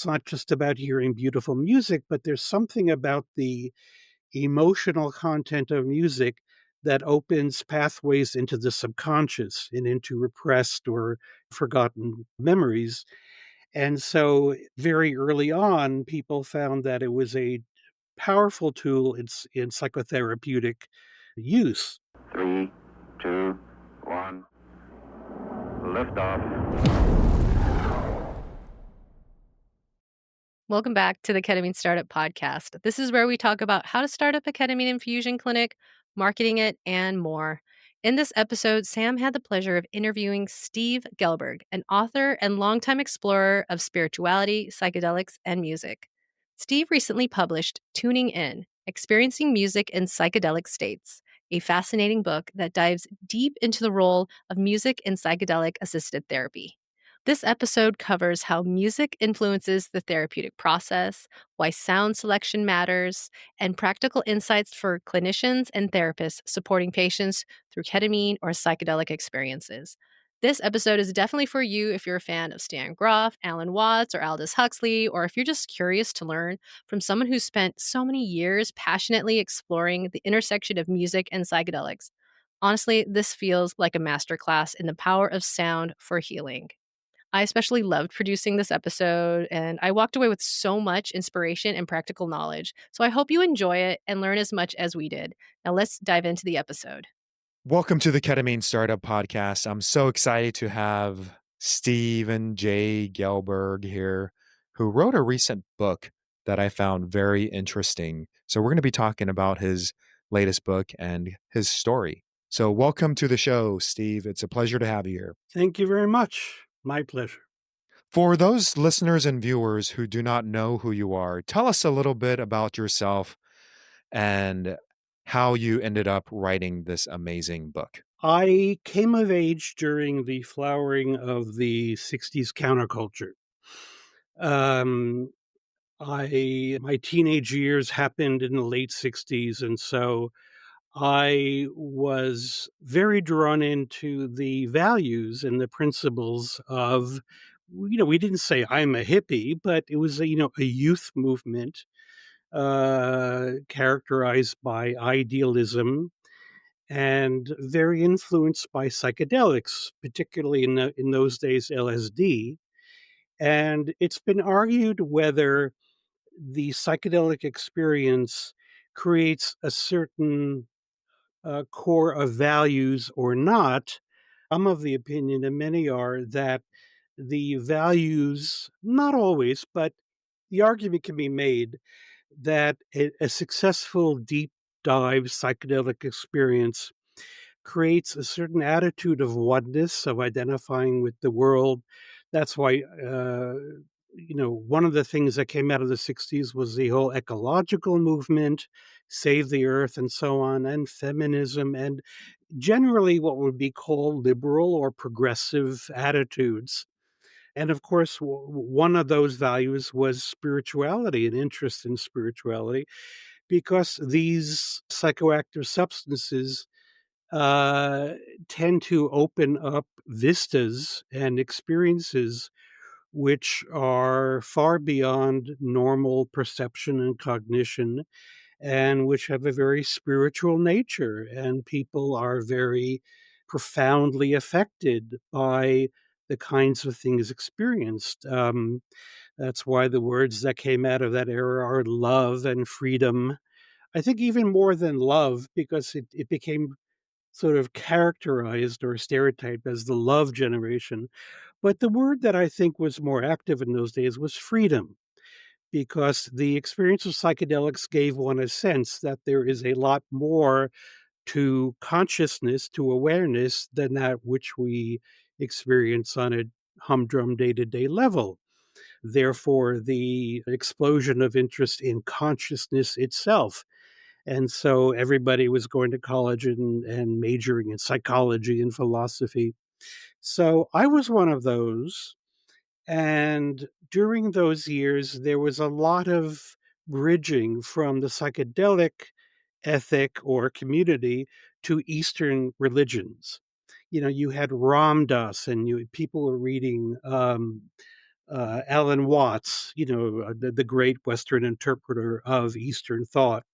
It's not just about hearing beautiful music, but there's something about the emotional content of music that opens pathways into the subconscious and into repressed or forgotten memories. And so, very early on, people found that it was a powerful tool in psychotherapeutic use. Three, two, one, liftoff. Welcome back to the Ketamine Startup Podcast. This is where we talk about how to start up a ketamine infusion clinic, marketing it, and more. In this episode, Sam had the pleasure of interviewing Steve Gelberg, an author and longtime explorer of spirituality, psychedelics, and music. Steve recently published Tuning In, Experiencing Music in Psychedelic States, a fascinating book that dives deep into the role of music in psychedelic assisted therapy. This episode covers how music influences the therapeutic process, why sound selection matters, and practical insights for clinicians and therapists supporting patients through ketamine or psychedelic experiences. This episode is definitely for you if you're a fan of Stan Grof, Alan Watts, or Aldous Huxley, or if you're just curious to learn from someone who's spent so many years passionately exploring the intersection of music and psychedelics. Honestly, this feels like a masterclass in the power of sound for healing. I especially loved producing this episode, and I walked away with so much inspiration and practical knowledge. So I hope you enjoy it and learn as much as we did. Now let's dive into the episode. Welcome to the Ketamine Startup Podcast. I'm so excited to have Stephen J. Gelberg here, who wrote a recent book that I found very interesting. So we're going to be talking about his latest book and his story. So welcome to the show, Steve. It's a pleasure to have you here. Thank you very much. My pleasure. For those listeners and viewers who do not know who you are, tell us a little bit about yourself and how you ended up writing this amazing book. I came of age during the flowering of the 60s counterculture. Um, my teenage years happened in the late 60s, and so I was very drawn into the values and the principles of, we didn't say I'm a hippie, but it was a youth movement characterized by idealism and very influenced by psychedelics, particularly in those days LSD. And it's been argued whether the psychedelic experience creates a certain core of values or not. I'm of the opinion, and many are, that the values, not always, but the argument can be made that a successful deep dive psychedelic experience creates a certain attitude of oneness, of identifying with the world. That's why, one of the things that came out of the 60s was the whole ecological movement, save the earth, and so on, and feminism, and generally what would be called liberal or progressive attitudes. And of course, one of those values was spirituality, an interest in spirituality, because these psychoactive substances uh, tend to open up vistas and experiences which are far beyond normal perception and cognition, and which have a very spiritual nature. And people are very profoundly affected by the kinds of things experienced. That's why the words that came out of that era are love and freedom. I think even more than love, because it became sort of characterized or stereotyped as the love generation. But the word that I think was more active in those days was freedom, because the experience of psychedelics gave one a sense that there is a lot more to consciousness, to awareness, than that which we experience on a humdrum day to day level. Therefore, the explosion of interest in consciousness itself. And so everybody was going to college and majoring in psychology and philosophy. So I was one of those. And during those years, there was a lot of bridging from the psychedelic ethic or community to Eastern religions. You had Ram Dass, and people were reading Alan Watts, the great Western interpreter of Eastern thought,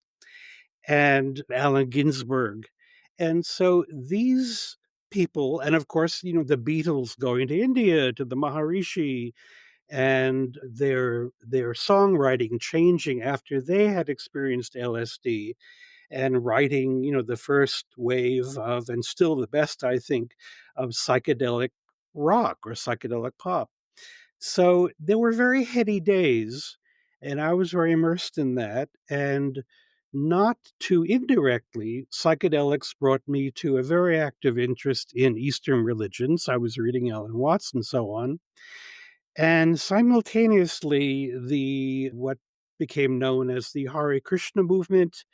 and Allen Ginsberg. And so these people, and of course, the Beatles going to India to the Maharishi, and their songwriting changing after they had experienced LSD, and writing, the first wave of, and still the best, I think, of psychedelic rock or psychedelic pop. So there were very heady days, and I was very immersed in that. And not too indirectly, psychedelics brought me to a very active interest in Eastern religions. I was reading Alan Watts and so on. And simultaneously, the what became known as the Hare Krishna movement,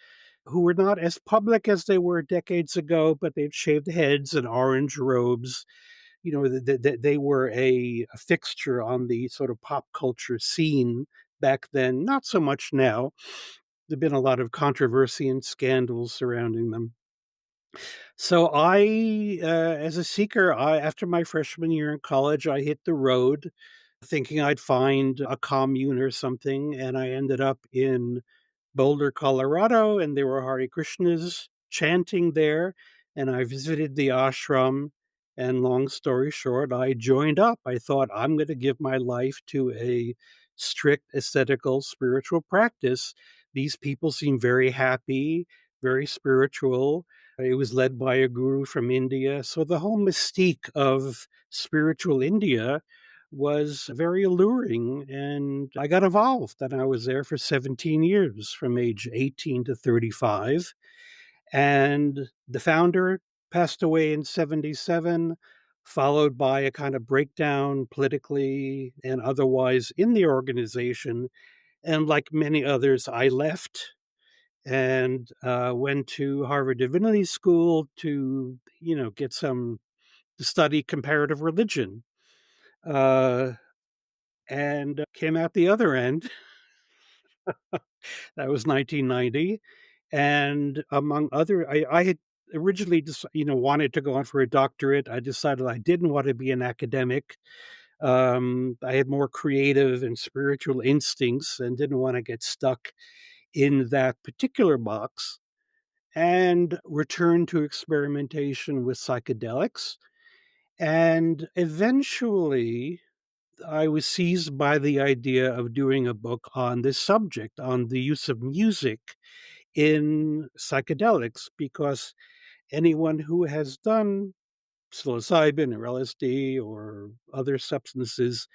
who were not as public as they were decades ago, but they'd shaved heads and orange robes. They were a fixture on the sort of pop culture scene back then, not so much now. There've been a lot of controversy and scandals surrounding them. So as a seeker, after my freshman year in college, I hit the road thinking I'd find a commune or something, and I ended up in Boulder, Colorado, and there were Hare Krishnas chanting there, and I visited the ashram, and long story short, I joined up. I thought, I'm going to give my life to a strict ascetical spiritual practice. These people seem very happy, very spiritual. It was led by a guru from India. So the whole mystique of spiritual India was very alluring, and I got involved, and I was there for 17 years, from age 18 to 35. And the founder passed away in 77, followed by a kind of breakdown politically and otherwise in the organization. And like many others, I left and went to Harvard Divinity School to, get to study comparative religion. Uh, and came out the other end. That was 1990. And among other, I had originally just, wanted to go on for a doctorate. I decided I didn't want to be an academic. I had more creative and spiritual instincts and didn't want to get stuck in that particular box, and returned to experimentation with psychedelics. And eventually, I was seized by the idea of doing a book on this subject, on the use of music in psychedelics, because anyone who has done psilocybin or LSD or other substances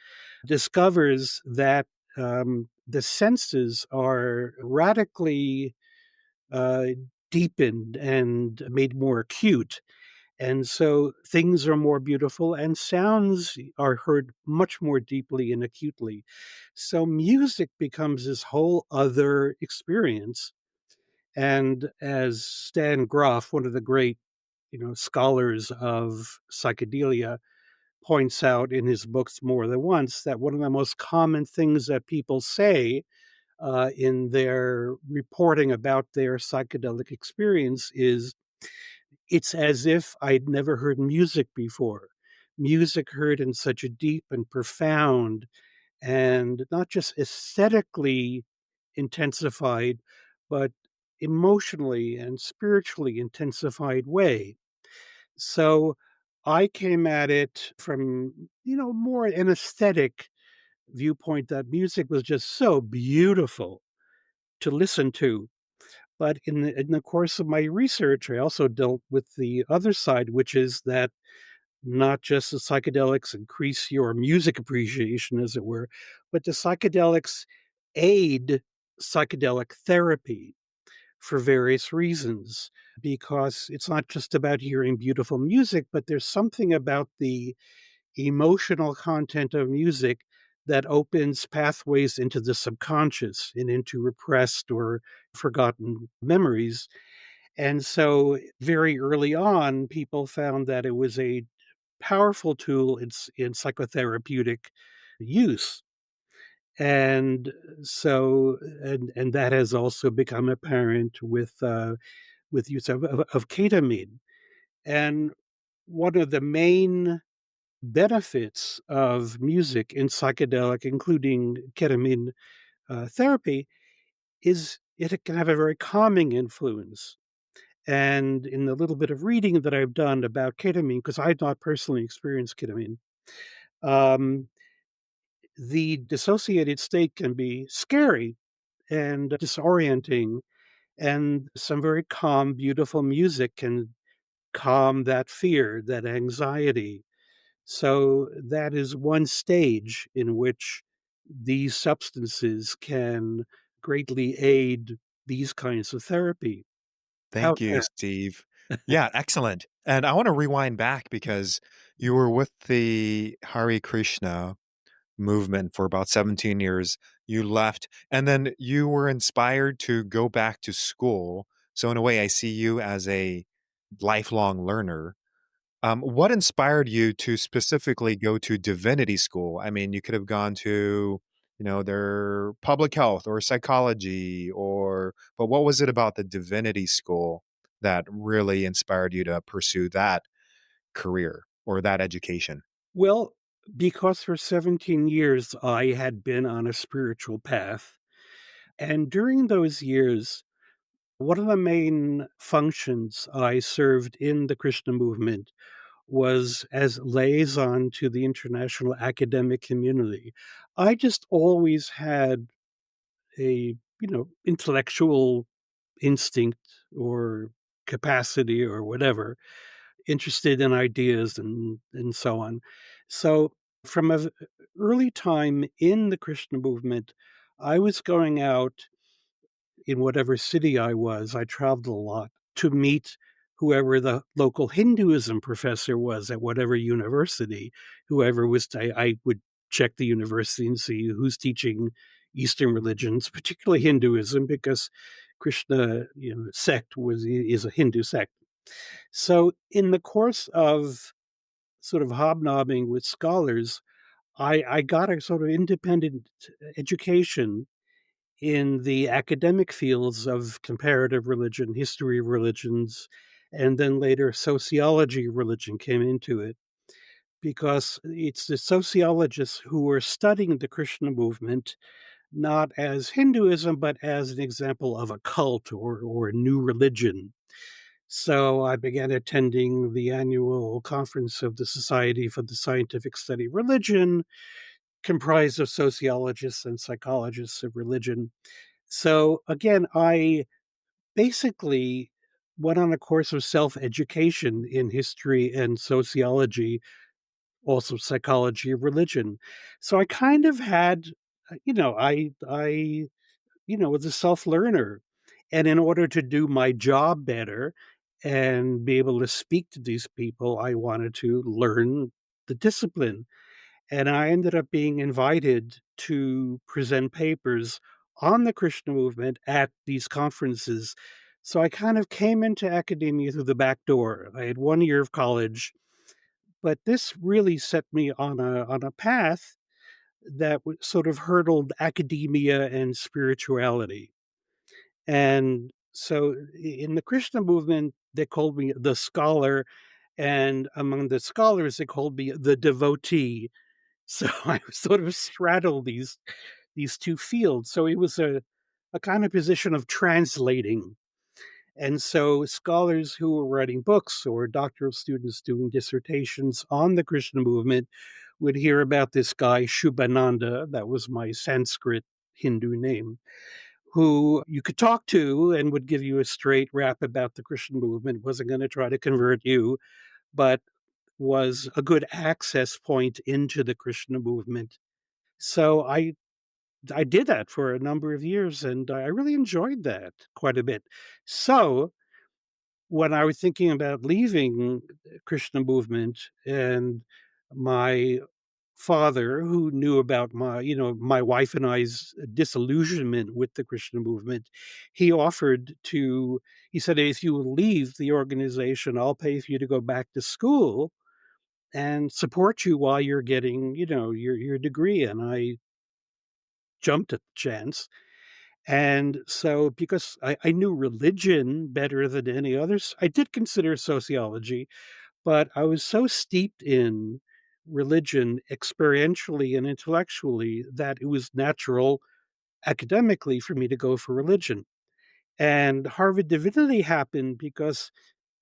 discovers that the senses are radically uh, deepened and made more acute. And so things are more beautiful and sounds are heard much more deeply and acutely. So music becomes this whole other experience. And as Stan Grof, one of the great, scholars of psychedelia, points out in his books more than once, that one of the most common things that people say in their reporting about their psychedelic experience is, it's as if I'd never heard music before. Music heard in such a deep and profound and not just aesthetically intensified, but emotionally and spiritually intensified way. So I came at it from, more an aesthetic viewpoint, that music was just so beautiful to listen to. But in the course of my research, I also dealt with the other side, which is that not just the psychedelics increase your music appreciation, as it were, but the psychedelics aid psychedelic therapy for various reasons. Because it's not just about hearing beautiful music, but there's something about the emotional content of music that opens pathways into the subconscious and into repressed or forgotten memories. And so very early on, people found that it was a powerful tool in psychotherapeutic use. And so, and that has also become apparent with use of ketamine. And one of the main benefits of music in psychedelic, including ketamine therapy, is it can have a very calming influence. And in the little bit of reading that I've done about ketamine, because I've not personally experienced ketamine, um, the dissociated state can be scary and disorienting, and some very calm, beautiful music can calm that fear, that anxiety. So that is one stage in which these substances can greatly aid these kinds of therapy Thank out you, there. Steve. Yeah, excellent. And I want to rewind back because you were with the Hare Krishna movement for about 17 years. You left, and then you were inspired to go back to school. So, in a way, I see you as a lifelong learner. What inspired you to specifically go to divinity school? I mean, you could have gone to, their public health or psychology, but what was it about the divinity school that really inspired you to pursue that career or that education? Well, because for 17 years I had been on a spiritual path, and during those years, one of the main functions I served in the Krishna movement was as liaison to the international academic community. I just always had a, intellectual instinct or capacity or whatever, interested in ideas and so on. So from a early time in the Krishna movement, I was going out in whatever city I traveled a lot to meet whoever the local Hinduism professor was at whatever university, whoever was, I would check the university and see who's teaching Eastern religions, particularly Hinduism, because Krishna, sect is a Hindu sect. So in the course of sort of hobnobbing with scholars, I got a sort of independent education in the academic fields of comparative religion, history of religions, and then later sociology of religion came into it because it's the sociologists who were studying the Krishna movement not as Hinduism, but as an example of a cult or a new religion. So I began attending the annual conference of the Society for the Scientific Study of Religion, comprised of sociologists and psychologists of religion. So again, I basically went on a course of self-education in history and sociology, also psychology of religion. So I kind of had, was a self-learner. And in order to do my job better and be able to speak to these people, I wanted to learn the discipline. And I ended up being invited to present papers on the Krishna movement at these conferences. So I kind of came into academia through the back door. I had 1 year of college, but this really set me on a path that sort of hurdled academia and spirituality. And so in the Krishna movement, they called me the scholar, and among the scholars, they called me the devotee. So I sort of straddled these two fields. So it was a kind of position of translating. And so scholars who were writing books or doctoral students doing dissertations on the Krishna movement would hear about this guy Shubhananda, that was my Sanskrit Hindu name, who you could talk to and would give you a straight rap about the Krishna movement, wasn't going to try to convert you, but was a good access point into the Krishna movement. So I did that for a number of years, and I really enjoyed that quite a bit. So when I was thinking about leaving the Krishna movement, and my father, who knew about my wife and I's disillusionment with the Krishna movement, he said, if you leave the organization, I'll pay for you to go back to school and support you while you're getting, your degree. And I jumped at the chance. And so, because I knew religion better than any others, I did consider sociology, but I was so steeped in religion experientially and intellectually that it was natural academically for me to go for religion. And Harvard Divinity happened because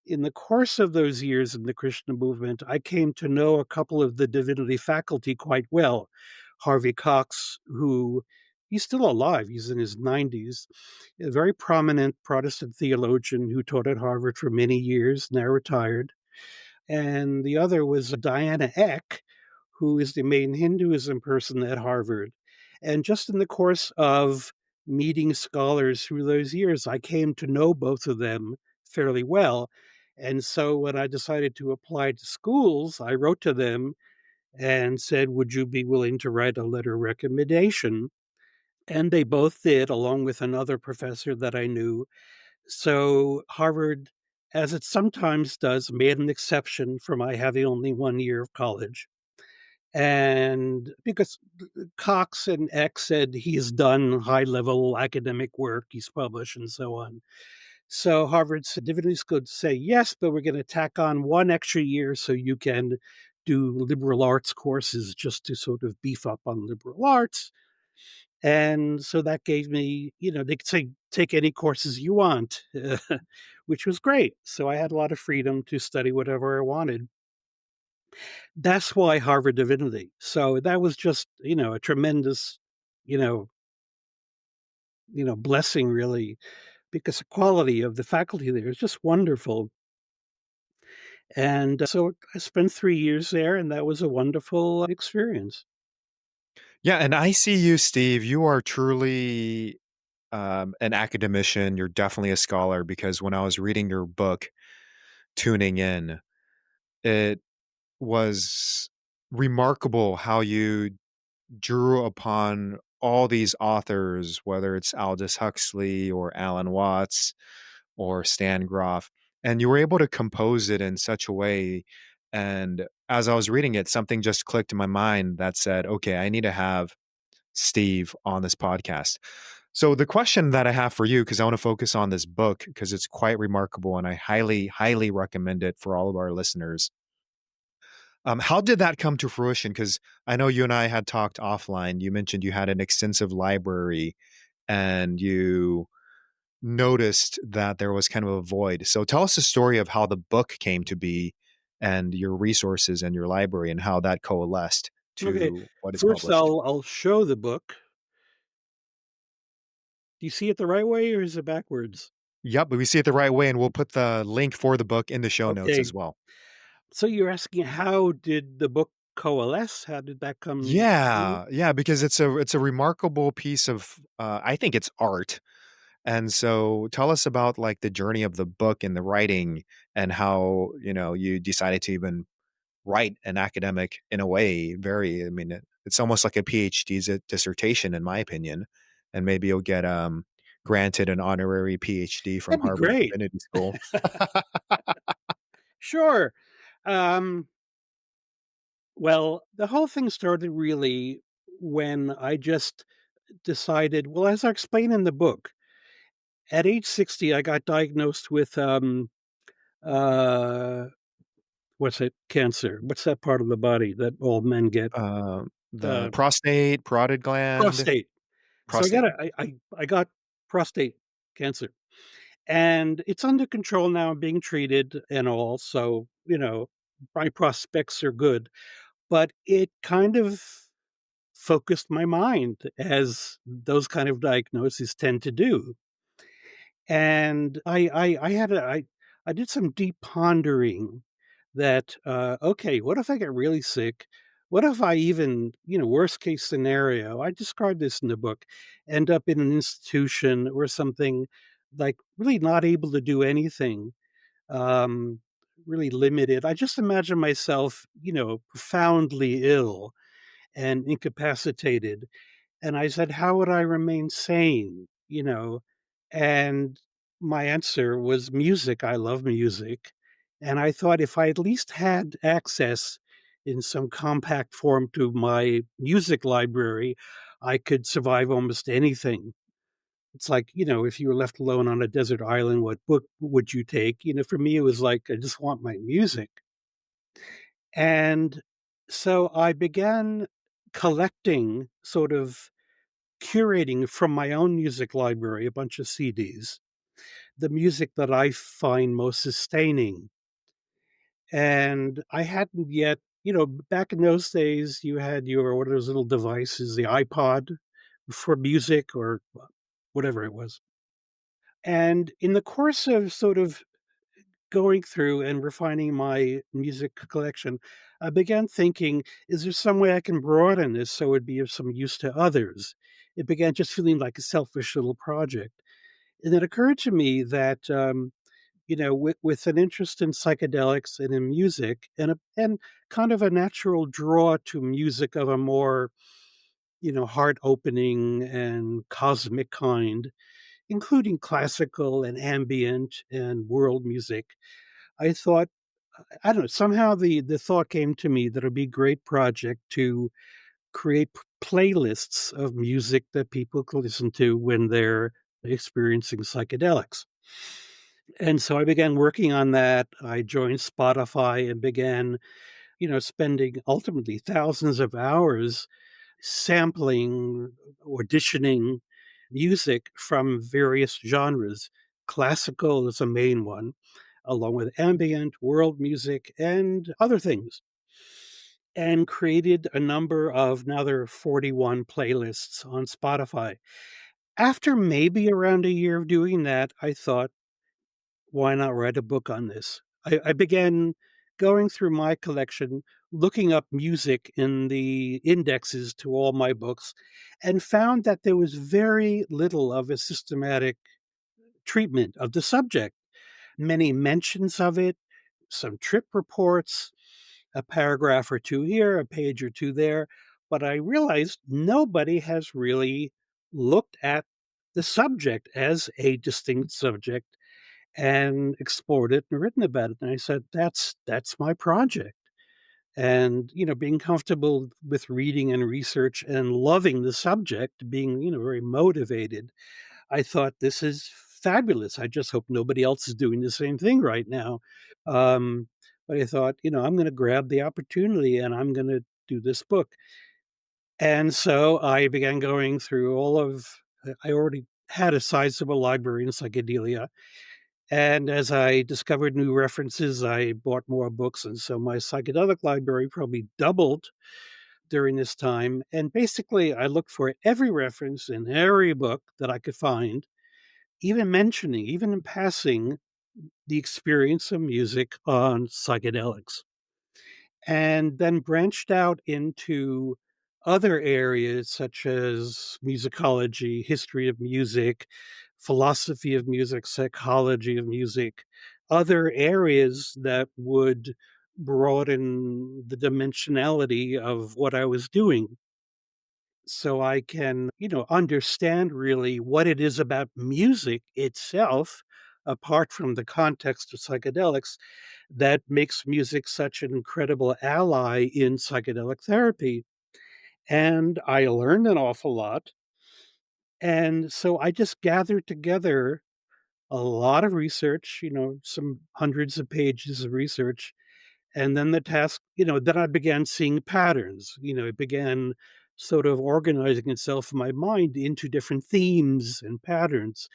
in the course of those years in the Krishna movement, I came to know a couple of the divinity faculty quite well. Harvey Cox, who he's still alive, he's in his 90s, a very prominent Protestant theologian who taught at Harvard for many years, now retired. And the other was Diana Eck, who is the main Hinduism person at Harvard. And just in the course of meeting scholars through those years, I came to know both of them fairly well. And so when I decided to apply to schools, I wrote to them and said, would you be willing to write a letter of recommendation? And they both did, along with another professor that I knew. So Harvard, as it sometimes does, made an exception for my having only 1 year of college. And because Cox and X said he's done high-level academic work, he's published and so on. So Harvard Divinity School could say, yes, but we're going to tack on 1 extra year so you can do liberal arts courses just to sort of beef up on liberal arts. And so that gave me, they could say, take any courses you want, which was great. So I had a lot of freedom to study whatever I wanted. That's why Harvard Divinity. So that was just, a tremendous, you know, blessing really, because the quality of the faculty there is just wonderful. And so I spent 3 years there, and that was a wonderful experience. Yeah, and I see you, Steve. You are truly an academician. You're definitely a scholar because when I was reading your book, Tuning In, it was remarkable how you drew upon all these authors, whether it's Aldous Huxley or Alan Watts or Stan Grof, and you were able to compose it in such a way. And as I was reading it, something just clicked in my mind that said, okay, I need to have Steve on this podcast. So the question that I have for you, because I want to focus on this book because it's quite remarkable and I highly, highly recommend it for all of our listeners. How did that come to fruition? Because I know you and I had talked offline. You mentioned you had an extensive library and you noticed that there was kind of a void. So tell us the story of how the book came to be and your resources and your library and how that coalesced Okay, to what is first published. I'll show the book. Do you see it the right way or is it backwards? Yep, but we see it the right way, and we'll put the link for the book in the show notes Okay. as well. So you're asking how did the book coalesce? How did that come? Yeah, because it's a remarkable piece of I think it's art. And so tell us about like the journey of the book and the writing and how, you decided to even write an academic in a way, very I mean, it's almost like a PhD dissertation in my opinion. And maybe you'll get granted an honorary PhD from That'd be Harvard great. Divinity School. Sure. Um, well, the whole thing started really when I just decided, well, as I explain in the book, at age 60, I got diagnosed with uh, what's it? Cancer. What's that part of the body that all men get? The Uh, prostate, parotid gland, prostate. So prostate. I got prostate cancer, and it's under control now. I'm being treated and all, so my prospects are good. But it kind of focused my mind, as those kind of diagnoses tend to do. And I did some deep pondering that, okay, what if I get really sick? What if I even, worst case scenario, I described this in the book, end up in an institution or something, like really not able to do anything, um, really limited. I just imagine myself, profoundly ill and incapacitated. And I said, "How would I remain sane?" And my answer was music. I love music. And I thought if I at least had access in some compact form to my music library, I could survive almost anything. It's like, if you were left alone on a desert island, what book would you take? For me, it was like, I just want my music. And So I began collecting, sort of curating from my own music library, a bunch of CDs, the music that I find most sustaining. And I hadn't yet, back in those days, you had your one of those little devices, the iPod for music or whatever it was. And in the course of sort of going through and refining my music collection, I began thinking, is there some way I can broaden this so it'd be of some use to others? It began just feeling like a selfish little project. And it occurred to me that, with an interest in psychedelics and in music and kind of a natural draw to music of a more, heart opening and cosmic kind, including classical and ambient and world music, I thought, I don't know, somehow the thought came to me that it'd be a great project to create playlists of music that people could listen to when they're experiencing psychedelics. And so I began working on that. I joined Spotify and began, spending ultimately thousands of hours sampling, auditioning music from various genres. Classical is a main one, along with ambient, world music, and other things, and created a number of, now there are 41 playlists on Spotify. After maybe around a year of doing that, I thought, why not write a book on this? I began going through my collection, looking up music in the indexes to all my books, and found that there was very little of a systematic treatment of the subject. Many mentions of it, some trip reports, a paragraph or two here, a page or two there. But I realized nobody has really looked at the subject as a distinct subject and explored it and written about it. And I said, that's my project. And, being comfortable with reading and research and loving the subject, being, very motivated, I thought this is fabulous. I just hope nobody else is doing the same thing right now. Um, but I thought, I'm going to grab the opportunity and I'm going to do this book. And so I began going through I already had a sizable library in psychedelia. And as I discovered new references, I bought more books. And so my psychedelic library probably doubled during this time. And basically, I looked for every reference in every book that I could find, even mentioning, even in passing, the experience of music on psychedelics, and then branched out into other areas such as musicology, history of music, philosophy of music, psychology of music, other areas that would broaden the dimensionality of what I was doing. So I can, understand really what it is about music itself, apart from the context of psychedelics, that makes music such an incredible ally in psychedelic therapy. And I learned an awful lot. And so I just gathered together a lot of research, some hundreds of pages of research. And then the task, then I began seeing patterns. It began sort of organizing itself in my mind into different themes and patterns.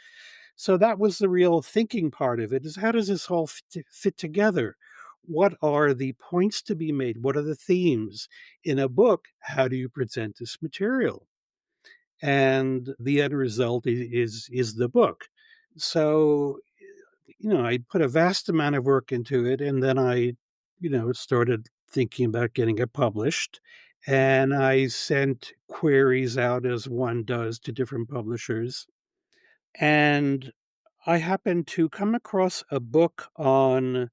So that was the real thinking part of it, is how does this all fit together? What are the points to be made? What are the themes? In a book, how do you present this material? And the end result is the book. So, I put a vast amount of work into it, and then I, started thinking about getting it published. And I sent queries out as one does to different publishers. And I happened to come across a book on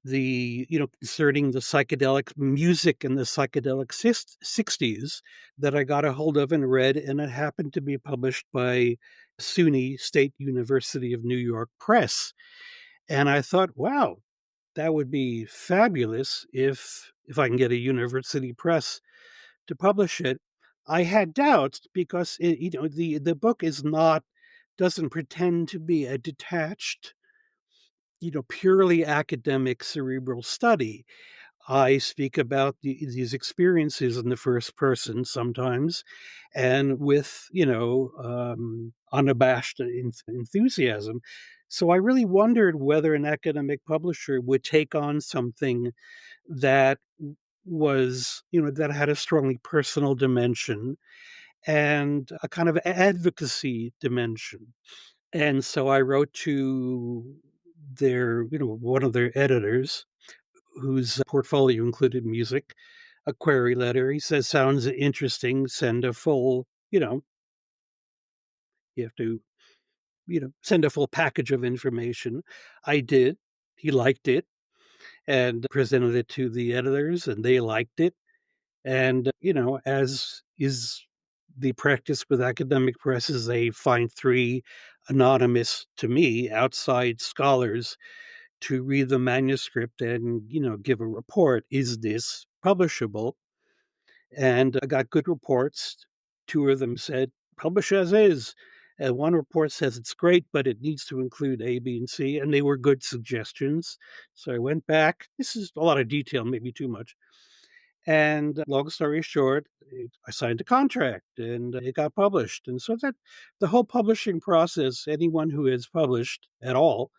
concerning the psychedelic music in the psychedelic 60s that I got a hold of and read, and it happened to be published by SUNY State University of New York Press. And I thought, wow, that would be fabulous if I can get a university press to publish it. I had doubts because the book doesn't pretend to be a detached, purely academic cerebral study. I speak about these experiences in the first person sometimes, and with, unabashed enthusiasm. So I really wondered whether an academic publisher would take on something that that had a strongly personal dimension and a kind of advocacy dimension. And so I wrote to one of their editors whose portfolio included music, a query letter. He says, sounds interesting. Send a full, you have to, send a full package of information. I did. He liked it and presented it to the editors, and they liked it. And, as is the practice with academic presses, they find three anonymous, to me, outside scholars to read the manuscript and, give a report. Is this publishable? And I got good reports. Two of them said, publish as is. And one report says it's great, but it needs to include A, B, and C. And they were good suggestions. So I went back. This is a lot of detail, maybe too much. And long story short, I signed a contract and it got published. And so that the whole publishing process, anyone who has published at all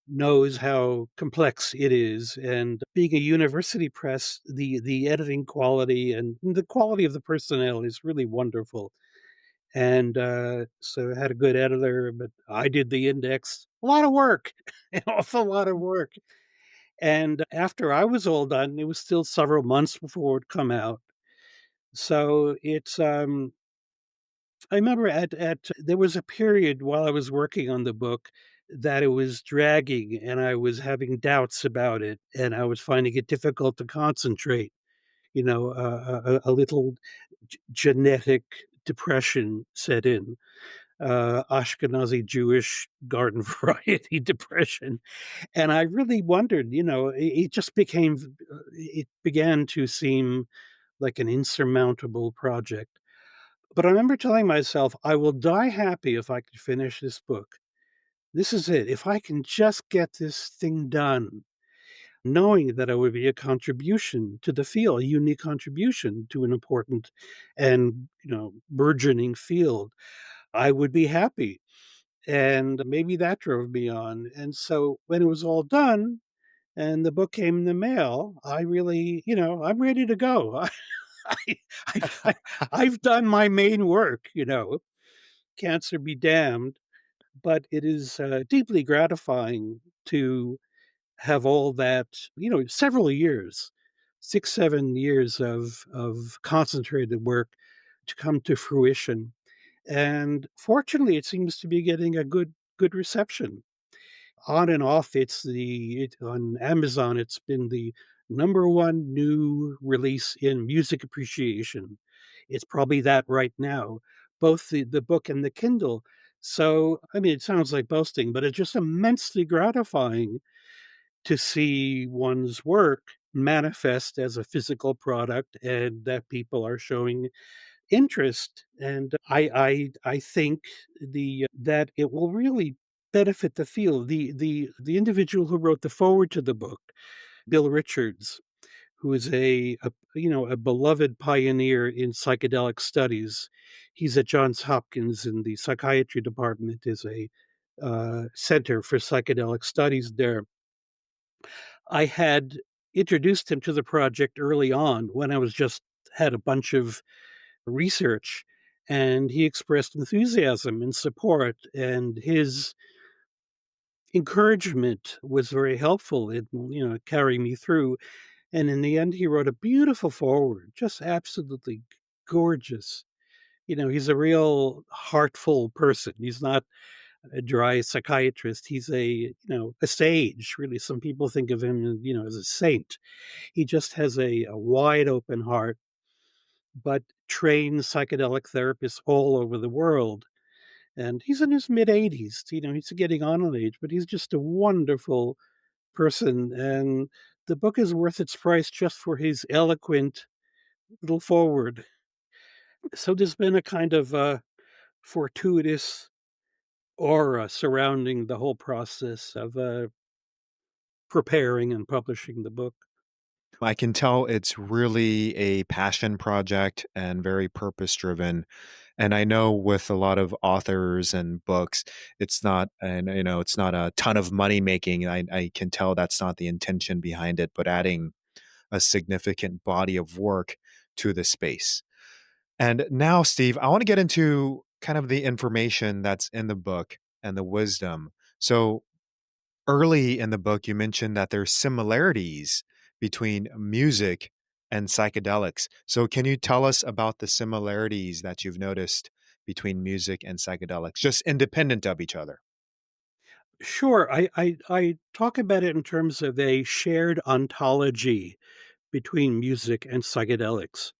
knows how complex it is. And being a university press, the editing quality and the quality of the personnel is really wonderful. And so I had a good editor, but I did the index. A lot of work, an awful lot of work. And after I was all done, it was still several months before it would come out. So I remember at there was a period while I was working on the book that it was dragging and I was having doubts about it and I was finding it difficult to concentrate. A little genetic depression set in, Ashkenazi Jewish garden variety depression. And I really wondered, it just it began to seem like an insurmountable project. But I remember telling myself, I will die happy if I can finish this book. This is it. If I can just get this thing done, knowing that it would be a contribution to the field, a unique contribution to an important and, burgeoning field, I would be happy. And maybe that drove me on. And so when it was all done and the book came in the mail, I really, I'm ready to go. I, I've done my main work, cancer be damned. But it is deeply gratifying to have all that, several years, 6, 7 years of concentrated work to come to fruition. And fortunately, it seems to be getting a good reception. On and off, on Amazon, it's been the number one new release in music appreciation. It's probably that right now, both the book and the Kindle. So, I mean, it sounds like boasting, but it's just immensely gratifying to see one's work manifest as a physical product and that people are showing interest. And I think the that it will really benefit the field. The individual who wrote the foreword to the book, Bill Richards, who is a beloved pioneer in psychedelic studies. He's at Johns Hopkins in the psychiatry department, is a center for psychedelic studies there. I had introduced him to the project early on when I was just had a bunch of research, and he expressed enthusiasm and support, and his encouragement was very helpful in carrying me through. And in the end, he wrote a beautiful foreword, just absolutely gorgeous. He's a real heartful person. He's not a dry psychiatrist. He's a sage, really. Some people think of him, as a saint. He just has a wide open heart, but trained psychedelic therapists all over the world. And he's in his mid 80s. He's getting on in age, but he's just a wonderful person. And the book is worth its price just for his eloquent little forward. So there's been a kind of fortuitous aura surrounding the whole process of preparing and publishing the book. I can tell it's really a passion project and very purpose driven. And I know with a lot of authors and books, it's not, and it's not a ton of money making. I can tell that's not the intention behind it, but adding a significant body of work to the space. And now, Steve, I want to get into kind of the information that's in the book and the wisdom. So, early in the book, you mentioned that there's similarities between music and psychedelics. So, can you tell us about the similarities that you've noticed between music and psychedelics, just independent of each other? Sure, I talk about it in terms of a shared ontology between music and psychedelics,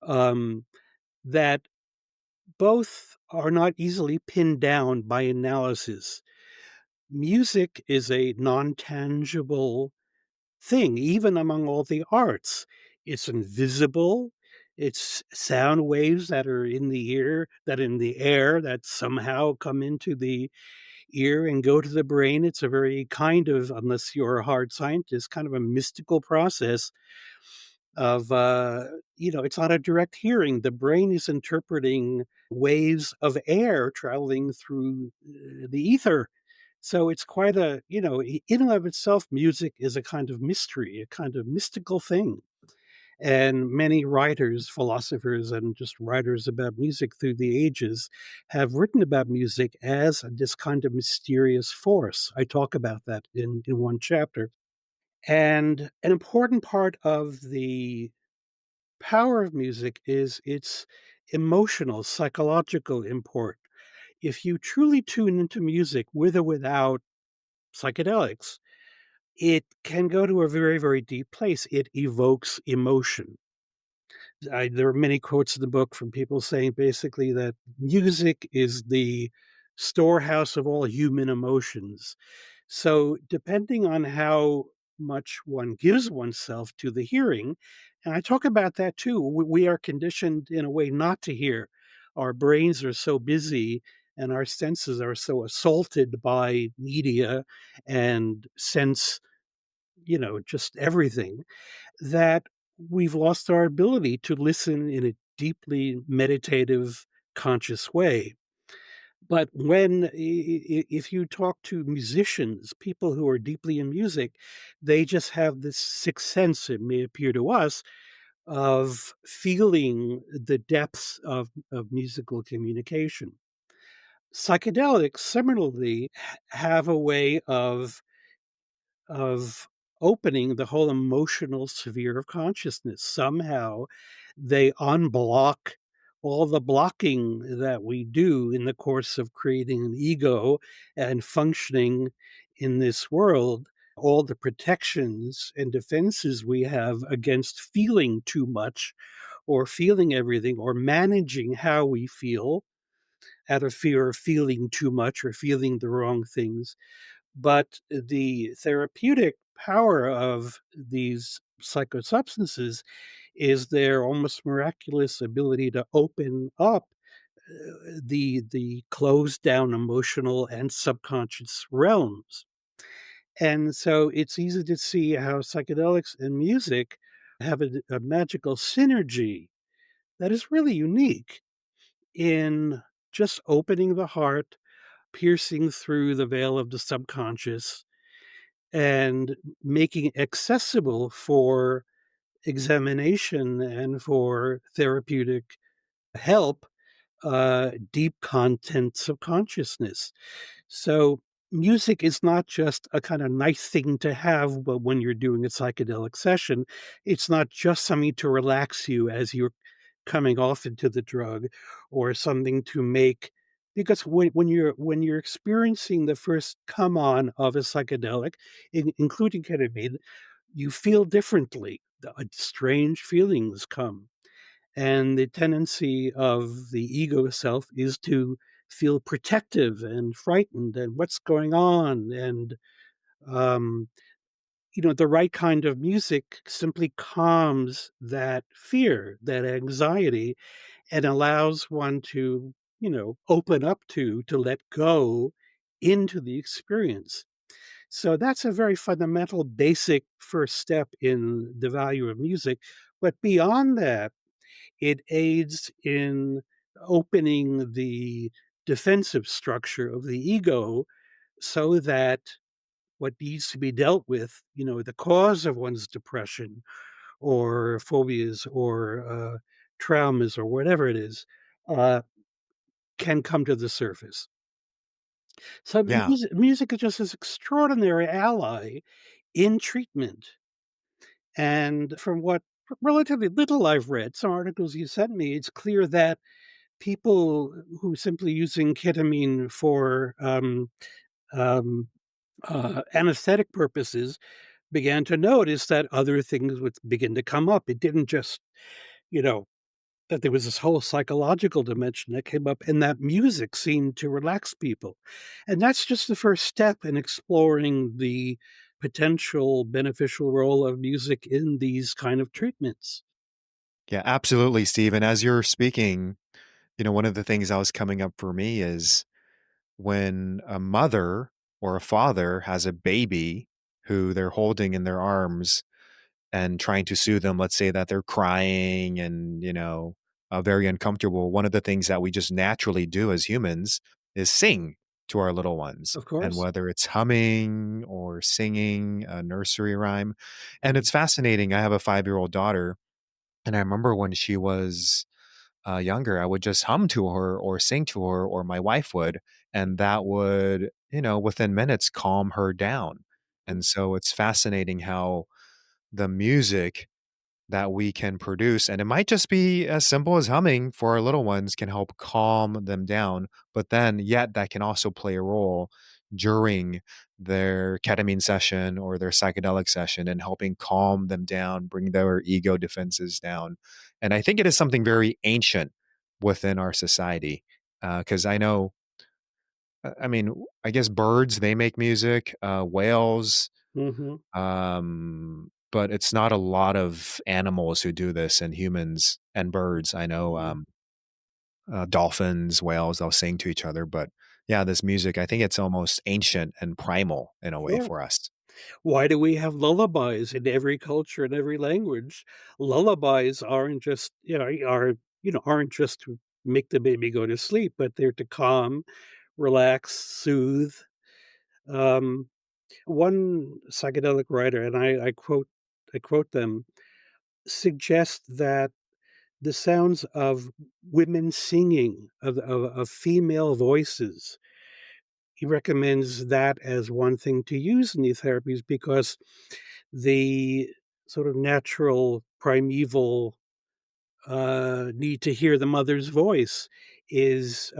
um, that both are not easily pinned down by analysis. Music is a non-tangible thing, even among all the arts. It's invisible. It's sound waves that are in the ear, that in the air, that somehow come into the ear and go to the brain. It's a very kind of, unless you're a hard scientist, kind of a mystical process of, it's not a direct hearing. The brain is interpreting waves of air traveling through the ether. So it's quite a, in and of itself, music is a kind of mystery, a kind of mystical thing. And many writers, philosophers, and just writers about music through the ages have written about music as this kind of mysterious force. I talk about that in one chapter. And an important part of the power of music is its emotional, psychological import. If you truly tune into music with or without psychedelics, it can go to a very, very deep place. It evokes emotion. There are many quotes in the book from people saying basically that music is the storehouse of all human emotions. So, depending on how much one gives oneself to the hearing, and I talk about that too, we are conditioned in a way not to hear. Our brains are so busy and our senses are so assaulted by media and sense, just everything, that we've lost our ability to listen in a deeply meditative, conscious way. But if you talk to musicians, people who are deeply in music, they just have this sixth sense, it may appear to us, of feeling the depths of musical communication. Psychedelics similarly have a way of opening the whole emotional sphere of consciousness. Somehow they unblock all the blocking that we do in the course of creating an ego and functioning in this world, all the protections and defenses we have against feeling too much or feeling everything or managing how we feel out of fear of feeling too much or feeling the wrong things. But the therapeutic power of these psychosubstances is their almost miraculous ability to open up the closed down emotional and subconscious realms. And so it's easy to see how psychedelics and music have a magical synergy that is really unique in just opening the heart, piercing through the veil of the subconscious, and making it accessible for examination and for therapeutic help, deep contents of consciousness. So, music is not just a kind of nice thing to have, but when you're doing a psychedelic session, it's not just something to relax you as you're coming off into the drug, or something to make, because when you're experiencing the first come on of a psychedelic, including ketamine, you feel differently. Strange feelings come, and the tendency of the ego self is to feel protective and frightened and what's going on, and um, the right kind of music simply calms that fear, that anxiety, and allows one to, open up to let go into the experience. So that's a very fundamental, basic first step in the value of music. But beyond that, it aids in opening the defensive structure of the ego so that what needs to be dealt with, the cause of one's depression or phobias or traumas or whatever it is, uh, can come to the surface. So Yeah. music is just this extraordinary ally in treatment. And from what relatively little I've read, some articles you sent me, it's clear that people who simply using ketamine for um, anesthetic purposes began to notice that other things would begin to come up. It didn't just, you know, that there was this whole psychological dimension that came up, and that music seemed to relax people. And that's just the first step in exploring the potential beneficial role of music in these kind of treatments. Yeah, absolutely, Steve. And as you're speaking, one of the things that was coming up for me is when a mother or a father has a baby who they're holding in their arms and trying to soothe them, let's say that they're crying and, very uncomfortable. One of the things that we just naturally do as humans is sing to our little ones. Of And course. whether it's humming or singing a nursery rhyme. And Mhm. it's fascinating. I have a 5-year-old daughter. And I remember when she was younger, I would just hum to her or sing to her, or my wife would, and that would, within minutes calm her down. And so it's fascinating how the music that we can produce, and it might just be as simple as humming for our little ones, can help calm them down. But then, yet, that can also play a role during their ketamine session or their psychedelic session in helping calm them down, bring their ego defenses down. And I think it is something very ancient within our society. Because I know, I mean, I guess birds, they make music, whales, Mhm. but it's not a lot of animals who do this, and humans and birds. I know, Mhm. dolphins, whales, they'll sing to each other, but yeah, this music, I think it's almost ancient and primal in a way Sure. for us. Why do we have lullabies in every culture and every language? Lullabies aren't just, aren't just to make the baby go to sleep, but they're to calm, relax, soothe. Um, One psychedelic writer, and I quote them, suggest that the sounds of women singing, of female voices, he recommends that as one thing to use in these therapies because the sort of natural primeval need to hear the mother's voice is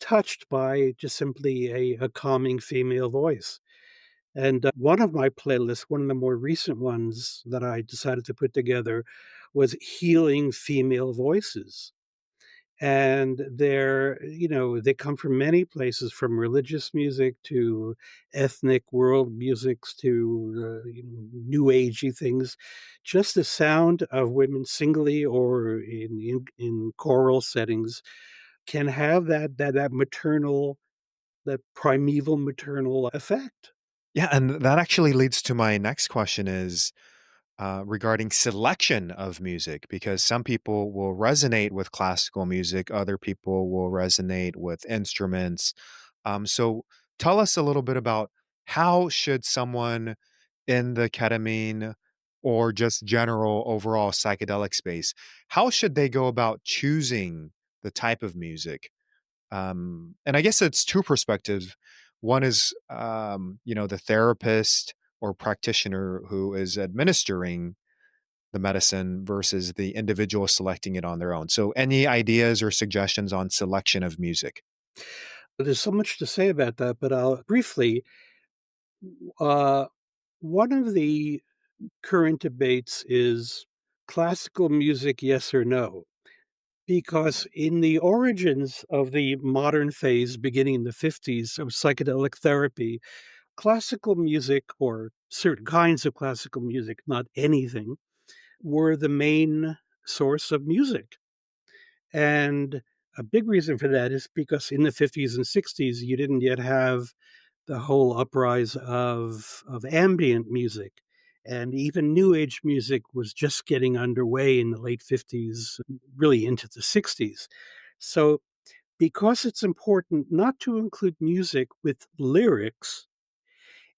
touched by just simply a calming female voice. And one of my playlists, one of the more recent ones that I decided to put together, was healing female voices. And they come from many places, from religious music to ethnic world musics to new agey things. Just the sound of women singly or in choral settings can have that maternal, that primeval maternal effect. Yeah, and that actually leads to my next question is, regarding selection of music, because some people will resonate with classical music, other people will resonate with instruments. So tell us a little bit about how should someone in the ketamine or just general overall psychedelic space, how should they go about choosing the type of music? And I guess it's two perspectives. One is, the therapist or practitioner who is administering the medicine versus the individual selecting it on their own. So, any ideas or suggestions on selection of music? There's so much to say about that, but I'll briefly. Uh, One of the current debates is classical music, yes or no? Because in the origins of the modern phase, beginning in the 50s, of psychedelic therapy, classical music, or certain kinds of classical music, not anything, were the main source of music. And a big reason for that is because in the 50s and 60s, you didn't yet have the whole uprise of ambient music. And even New Age music was just getting underway in the late 50s, really into the 60s. So, because it's important not to include music with lyrics,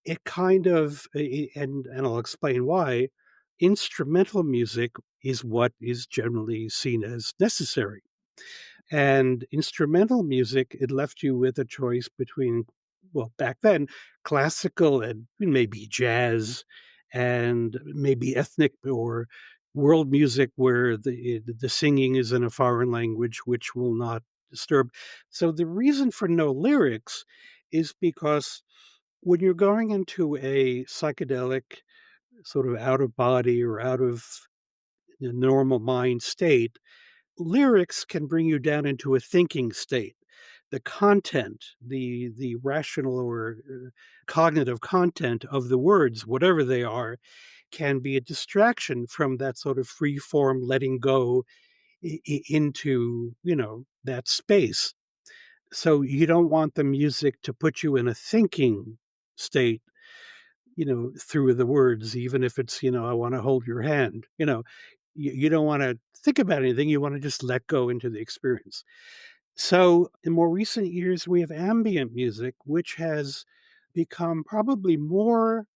it kind of, and I'll explain why, instrumental music is what is generally seen as necessary. And instrumental music, it left you with a choice between, well, back then, classical and maybe jazz and maybe ethnic or world music where the singing is in a foreign language, which will not disturb. So the reason for no lyrics is because when you're going into a psychedelic sort of out of body or out of the normal mind state, lyrics can bring you down into a thinking state. The content, the rational or cognitive content of the words, whatever they are, can be a distraction from that sort of free form letting go into, that space. So you don't want the music to put you in a thinking state, through the words, even if it's, I want to hold your hand, you don't want to think about anything. You want to just let go into the experience. So in more recent years, we have ambient music, which has become probably more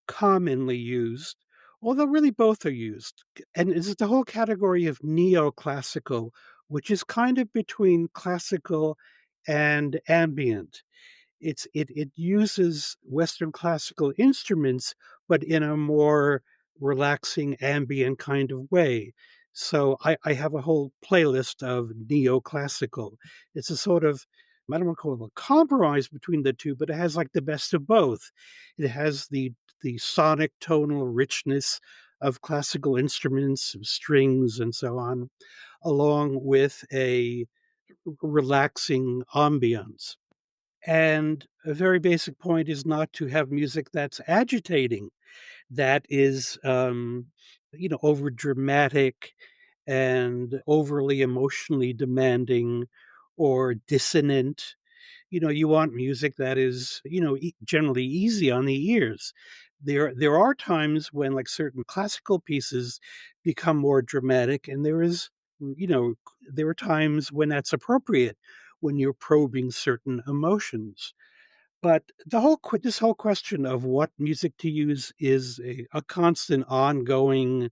commonly used, although really both are used. And it's the whole category of neoclassical, which is kind of between classical and ambient. It uses Western classical instruments, but in a more relaxing ambient kind of way. So I have a whole playlist of neoclassical. It's a sort of, I don't want to call it a compromise between the two, but it has like the best of both. It has the sonic tonal richness of classical instruments, of strings and so on, along with a relaxing ambiance. And a very basic point is not to have music that's agitating, that is, over dramatic and overly emotionally demanding or dissonant. You want music that is, generally easy on the ears. There are times when like certain classical pieces become more dramatic, and there are times when that's appropriate when you're probing certain emotions. But this whole question of what music to use is a constant ongoing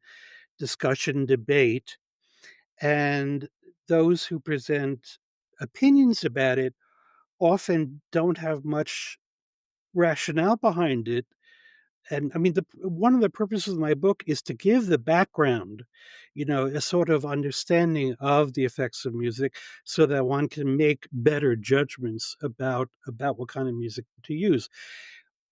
discussion, debate, and those who present opinions about it often don't have much rationale behind it. And I mean, one of the purposes of my book is to give the background, a sort of understanding of the effects of music, so that one can make better judgments about what kind of music to use.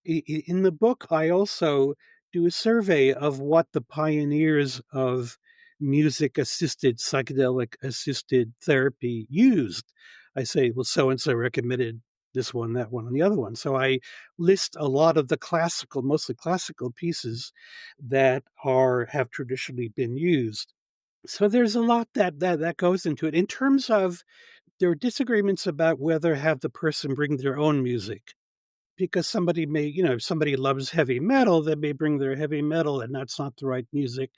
In the book, I also do a survey of what the pioneers of music assisted, psychedelic assisted therapy used. I say, well, so and so recommended this one, that one, and the other one. So I list a lot of the mostly classical pieces that have traditionally been used. So there's a lot that goes into it. In terms of, there are disagreements about whether have the person bring their own music, because somebody may, if somebody loves heavy metal, they may bring their heavy metal, and that's not the right music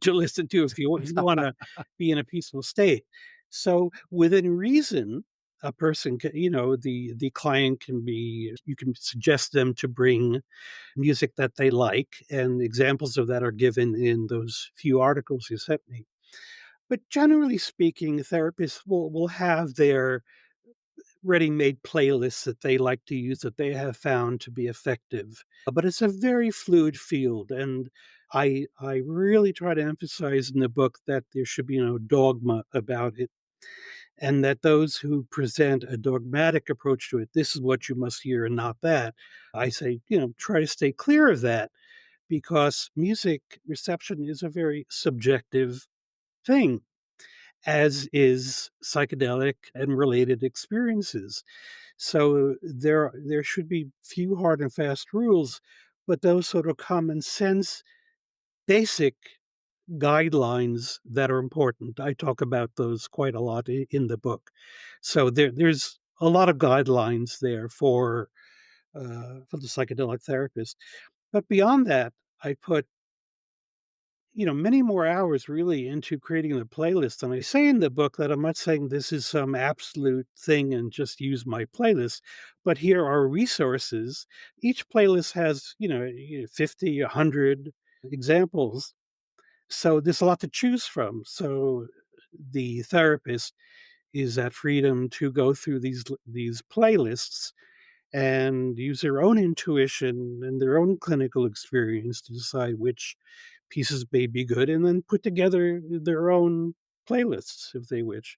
to listen to if you want to be in a peaceful state. So within reason, a person can, the client can be, you can suggest them to bring music that they like, and examples of that are given in those few articles you sent me. But generally speaking, therapists will have their ready-made playlists that they like to use that they have found to be effective. But it's a very fluid field, and I really try to emphasize in the book that there should be no dogma about it, and that those who present a dogmatic approach to it, this is what you must hear and not that, I say, try to stay clear of that, because music reception is a very subjective thing, as is psychedelic and related experiences. So there should be few hard and fast rules, but those sort of common sense, basic guidelines that are important. I talk about those quite a lot in the book. So there's a lot of guidelines there for for the psychedelic therapist. But beyond that, I put many more hours really into creating the playlist. And I say in the book that I'm not saying this is some absolute thing and just use my playlist, but here are resources. Each playlist has, 50, 100 examples. So there's a lot to choose from. So the therapist is at freedom to go through these playlists and use their own intuition and their own clinical experience to decide which pieces may be good and then put together their own playlists if they wish.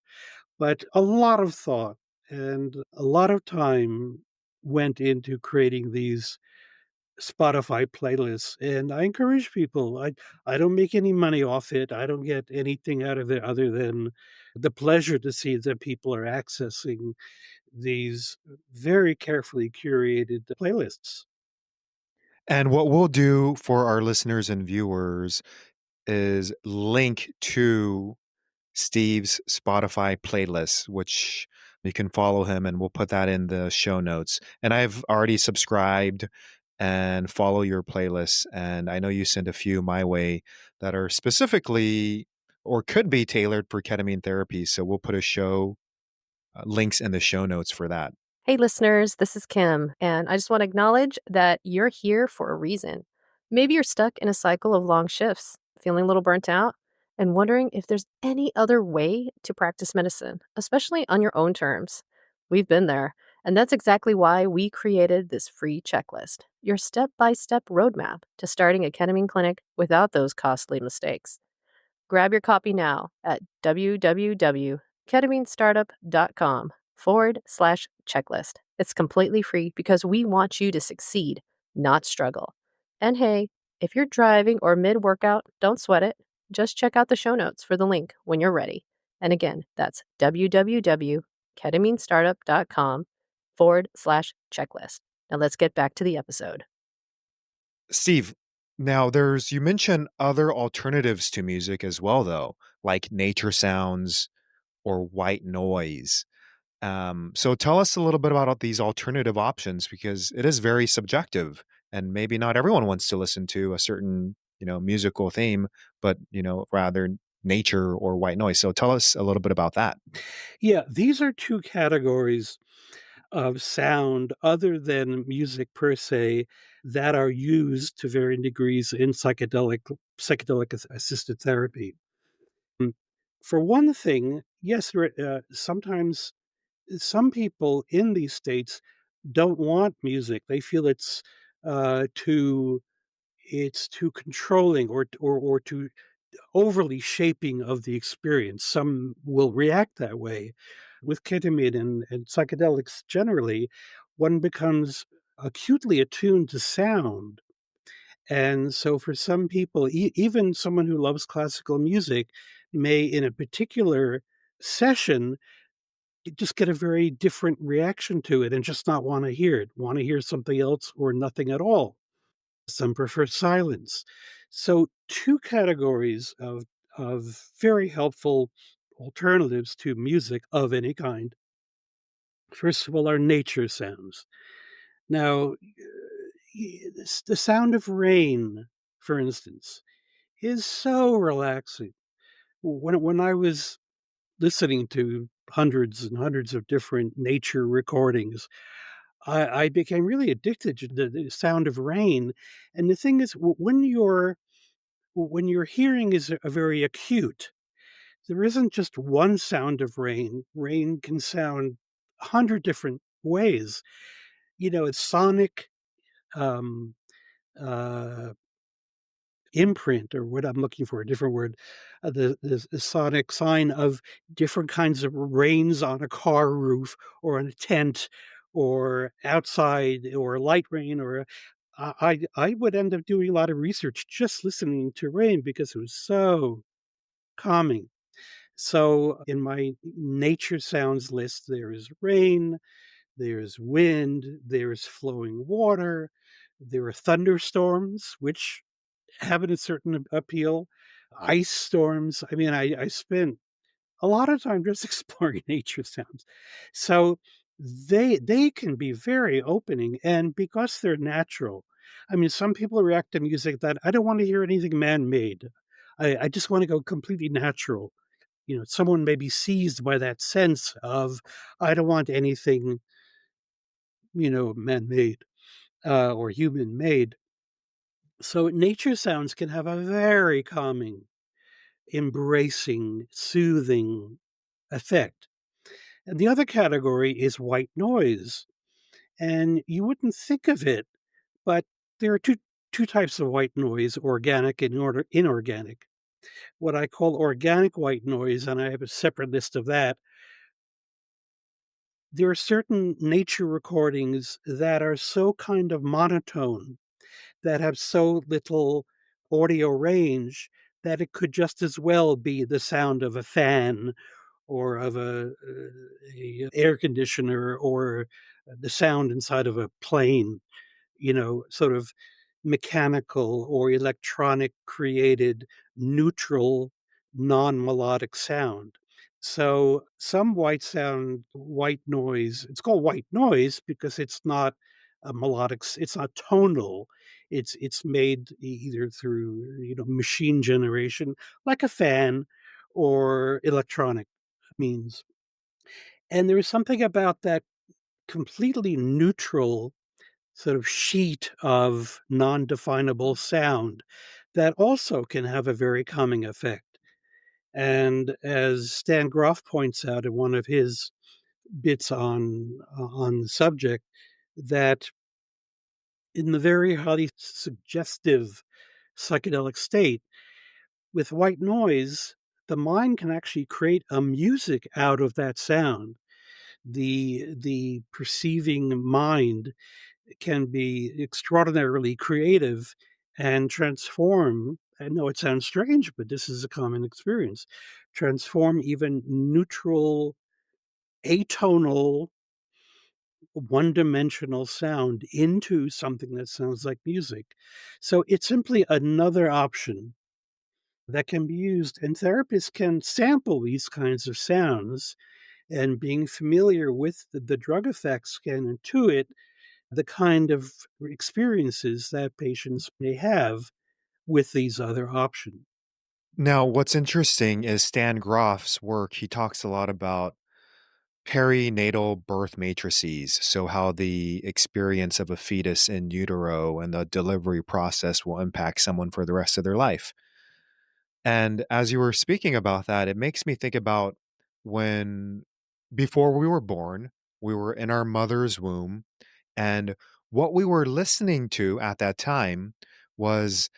But a lot of thought and a lot of time went into creating these Spotify playlists, and I encourage people. I don't make any money off it. I don't get anything out of it other than the pleasure to see that people are accessing these very carefully curated playlists. And what we'll do for our listeners and viewers is link to Steve's Spotify playlist, which you can follow him, and we'll put that in the show notes. And I've already subscribed and follow your playlists, and I know you send a few my way that are specifically or could be tailored for ketamine therapy. So we'll put a show links in the show notes for that. Hey, listeners, this is Kim, and I just want to acknowledge that you're here for a reason. Maybe you're stuck in a cycle of long shifts, feeling a little burnt out, and wondering if there's any other way to practice medicine, especially on your own terms. We've been there, and that's exactly why we created this free checklist, your step-by-step roadmap to starting a ketamine clinic without those costly mistakes. Grab your copy now at www.ketaminestartup.com/checklist. It's completely free because we want you to succeed, not struggle. And hey, if you're driving or mid-workout, don't sweat it. Just check out the show notes for the link when you're ready. And again, that's www.ketaminestartup.com/checklist. Now let's get back to the episode. Steve, now you mentioned other alternatives to music as well, though, like nature sounds or white noise. So tell us a little bit about these alternative options because it is very subjective and maybe not everyone wants to listen to a certain, musical theme, but, rather nature or white noise. So tell us a little bit about that. Yeah, these are two categories of sound other than music per se that are used to varying degrees in psychedelic assisted therapy. Mm, For one thing, yes, sometimes some people in these states don't want music. They feel uh, too it's too controlling or too overly shaping of the experience. Some will react that way. With ketamine and psychedelics generally, one becomes acutely attuned to sound. And so for some people, even someone who loves classical music may, in a particular session, just get a very different reaction to it and just not want to hear it, want to hear something else or nothing at all. Some prefer silence. So two categories of very helpful alternatives to music of any kind. First of all, are nature sounds. Now, the sound of rain, for instance, is so relaxing. When I was listening to hundreds and hundreds of different nature recordings, I became really addicted to the sound of rain. And the thing is, when your hearing is a very acute, there isn't just one sound of rain. Rain can sound 100 different ways. It's sonic um, uh, imprint, or what I'm looking for, a different word, the sonic sign of different kinds of rains on a car roof or on a tent or outside or light rain or I would end up doing a lot of research just listening to rain because it was so calming. So in my nature sounds list, there is rain, there's wind, there's flowing water, there are thunderstorms, which have a certain appeal, ice storms. I mean, I spent a lot of time just exploring nature sounds. So they can be very opening, and because they're natural, I mean, some people react to music that I don't want to hear anything man-made. I just want to go completely natural. Someone may be seized by that sense of I don't want anything, man-made or human-made. So nature sounds can have a very calming, embracing, soothing effect. And the other category is white noise. And you wouldn't think of it, but there are two types of white noise, organic and inorganic. What I call organic white noise, and I have a separate list of that, there are certain nature recordings that are so kind of monotone, that have so little audio range that it could just as well be the sound of a fan or of a air conditioner or the sound inside of a plane, sort of mechanical or electronic created neutral non-melodic sound. So some white noise, it's called white noise because it's not a it's not tonal. It's made either through, machine generation, like a fan, or electronic means. And there is something about that completely neutral sort of sheet of non-definable sound that also can have a very calming effect. And as Stan Grof points out in one of his bits on the subject, that in the very highly suggestive psychedelic state with white noise, the mind can actually create a music out of that sound. The perceiving mind can be extraordinarily creative and transform. I know it sounds strange, but this is a common experience. Transform even neutral, atonal, one dimensional sound into something that sounds like music. So it's simply another option that can be used. And therapists can sample these kinds of sounds, and being familiar with the drug effects can intuit the kind of experiences that patients may have with these other options. Now, what's interesting is Stan Grof's work. He talks a lot about perinatal birth matrices. So, how the experience of a fetus in utero and the delivery process will impact someone for the rest of their life. And as you were speaking about that, it makes me think about when, before we were born, we were in our mother's womb, and what we were listening to at that time was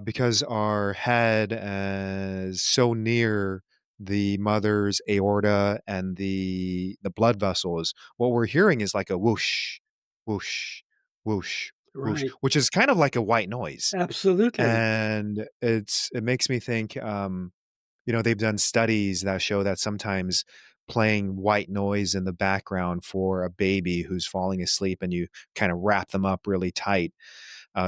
because our head is so near the mother's aorta and the blood vessels, what we're hearing is like a whoosh, whoosh, whoosh, whoosh, Right. which is kind of like a white noise. Absolutely. And it makes me think, they've done studies that show that sometimes playing white noise in the background for a baby who's falling asleep and you kind of wrap them up really tight,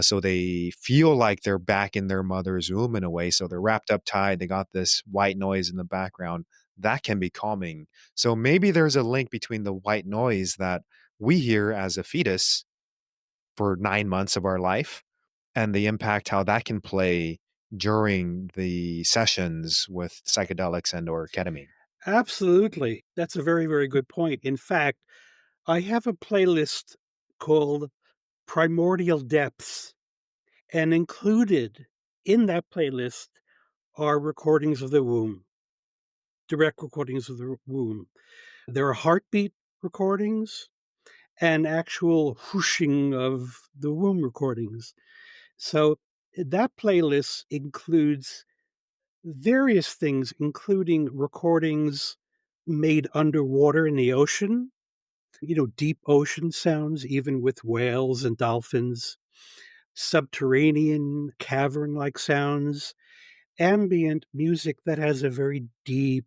so they feel like they're back in their mother's womb in a way. So they're wrapped up tight. They got this white noise in the background that can be calming. So maybe there's a link between the white noise that we hear as a fetus for 9 months of our life and the impact how that can play during the sessions with psychedelics and or ketamine. Absolutely. That's a very, very good point. In fact, I have a playlist called Primordial Depths, and included in that playlist are recordings of the womb, direct recordings of the womb. There are heartbeat recordings and actual whooshing of the womb recordings. So that playlist includes various things, including recordings made underwater in the ocean, deep ocean sounds, even with whales and dolphins, subterranean cavern like sounds, ambient music that has a very deep,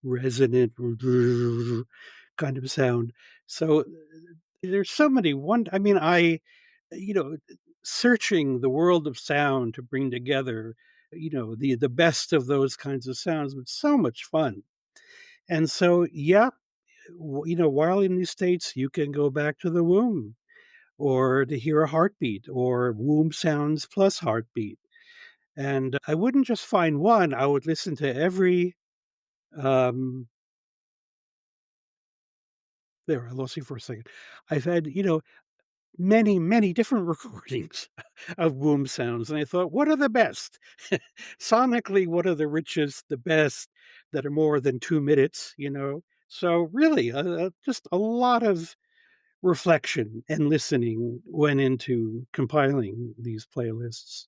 resonant kind of sound. So there's so many I mean, you know, searching the world of sound to bring together, the best of those kinds of sounds was so much fun. And so, yeah, while in these states, you can go back to the womb or to hear a heartbeat or womb sounds plus heartbeat. And I wouldn't just find one, I would listen to every, um, there, I lost you for a second. I've had, many, many different recordings of womb sounds. And I thought, what are the best? Sonically, what are the richest, the best that are more than 2 minutes? So really, just a lot of reflection and listening went into compiling these playlists.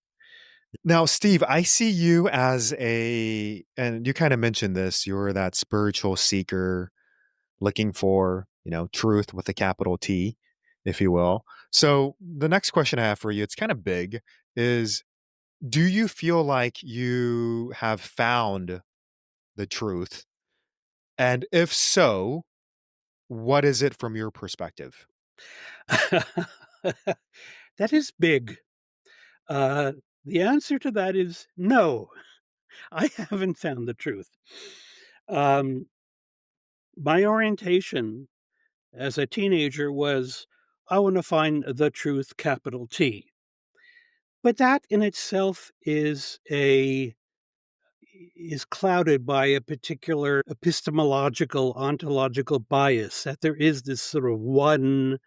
Now, Steve, I see you as and you kind of mentioned this, you're that spiritual seeker looking for, truth with a capital T, if you will. So the next question I have for you, it's kind of big, is do you feel like you have found the truth? And if so, what is it from your perspective? That is big. Uh, the answer to that is no. I haven't found the truth. Um, my orientation as a teenager was I want to find the truth, capital T. But that in itself is clouded by a particular epistemological, ontological bias that there is this sort of one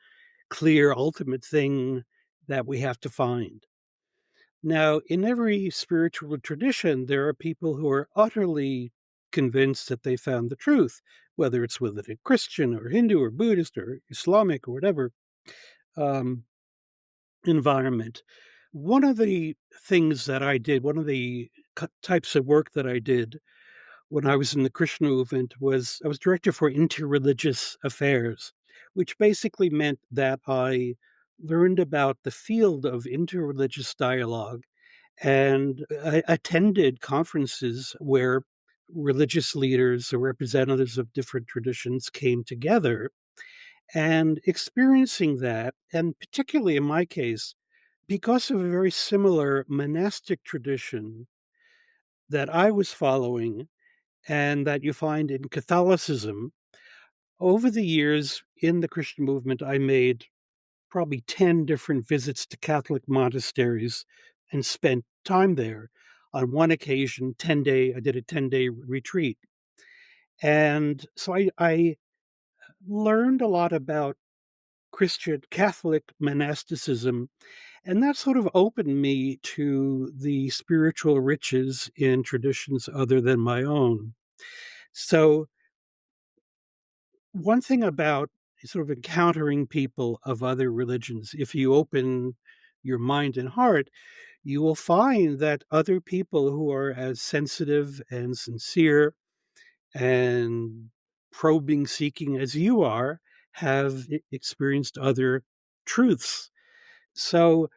clear ultimate thing that we have to find. Now, in every spiritual tradition, there are people who are utterly convinced that they found the truth, whether it's within a Christian or Hindu or Buddhist or Islamic or whatever um, environment. One of the things that I did, one of the types of work that I did when I was in the Krishna movement was I was director for interreligious affairs, which basically meant that I learned about the field of interreligious dialogue and I attended conferences where religious leaders or representatives of different traditions came together and experiencing that, and particularly in my case, because of a very similar monastic tradition that I was following and that you find in Catholicism, over the years in the Christian movement, I made probably 10 different visits to Catholic monasteries and spent time there. On one occasion, I did a 10-day retreat. And so I learned a lot about Christian Catholic monasticism, and that sort of opened me to the spiritual riches in traditions other than my own. So one thing about sort of encountering people of other religions, if you open your mind and heart, you will find that other people who are as sensitive and sincere and probing, seeking as you are, have experienced other truths. So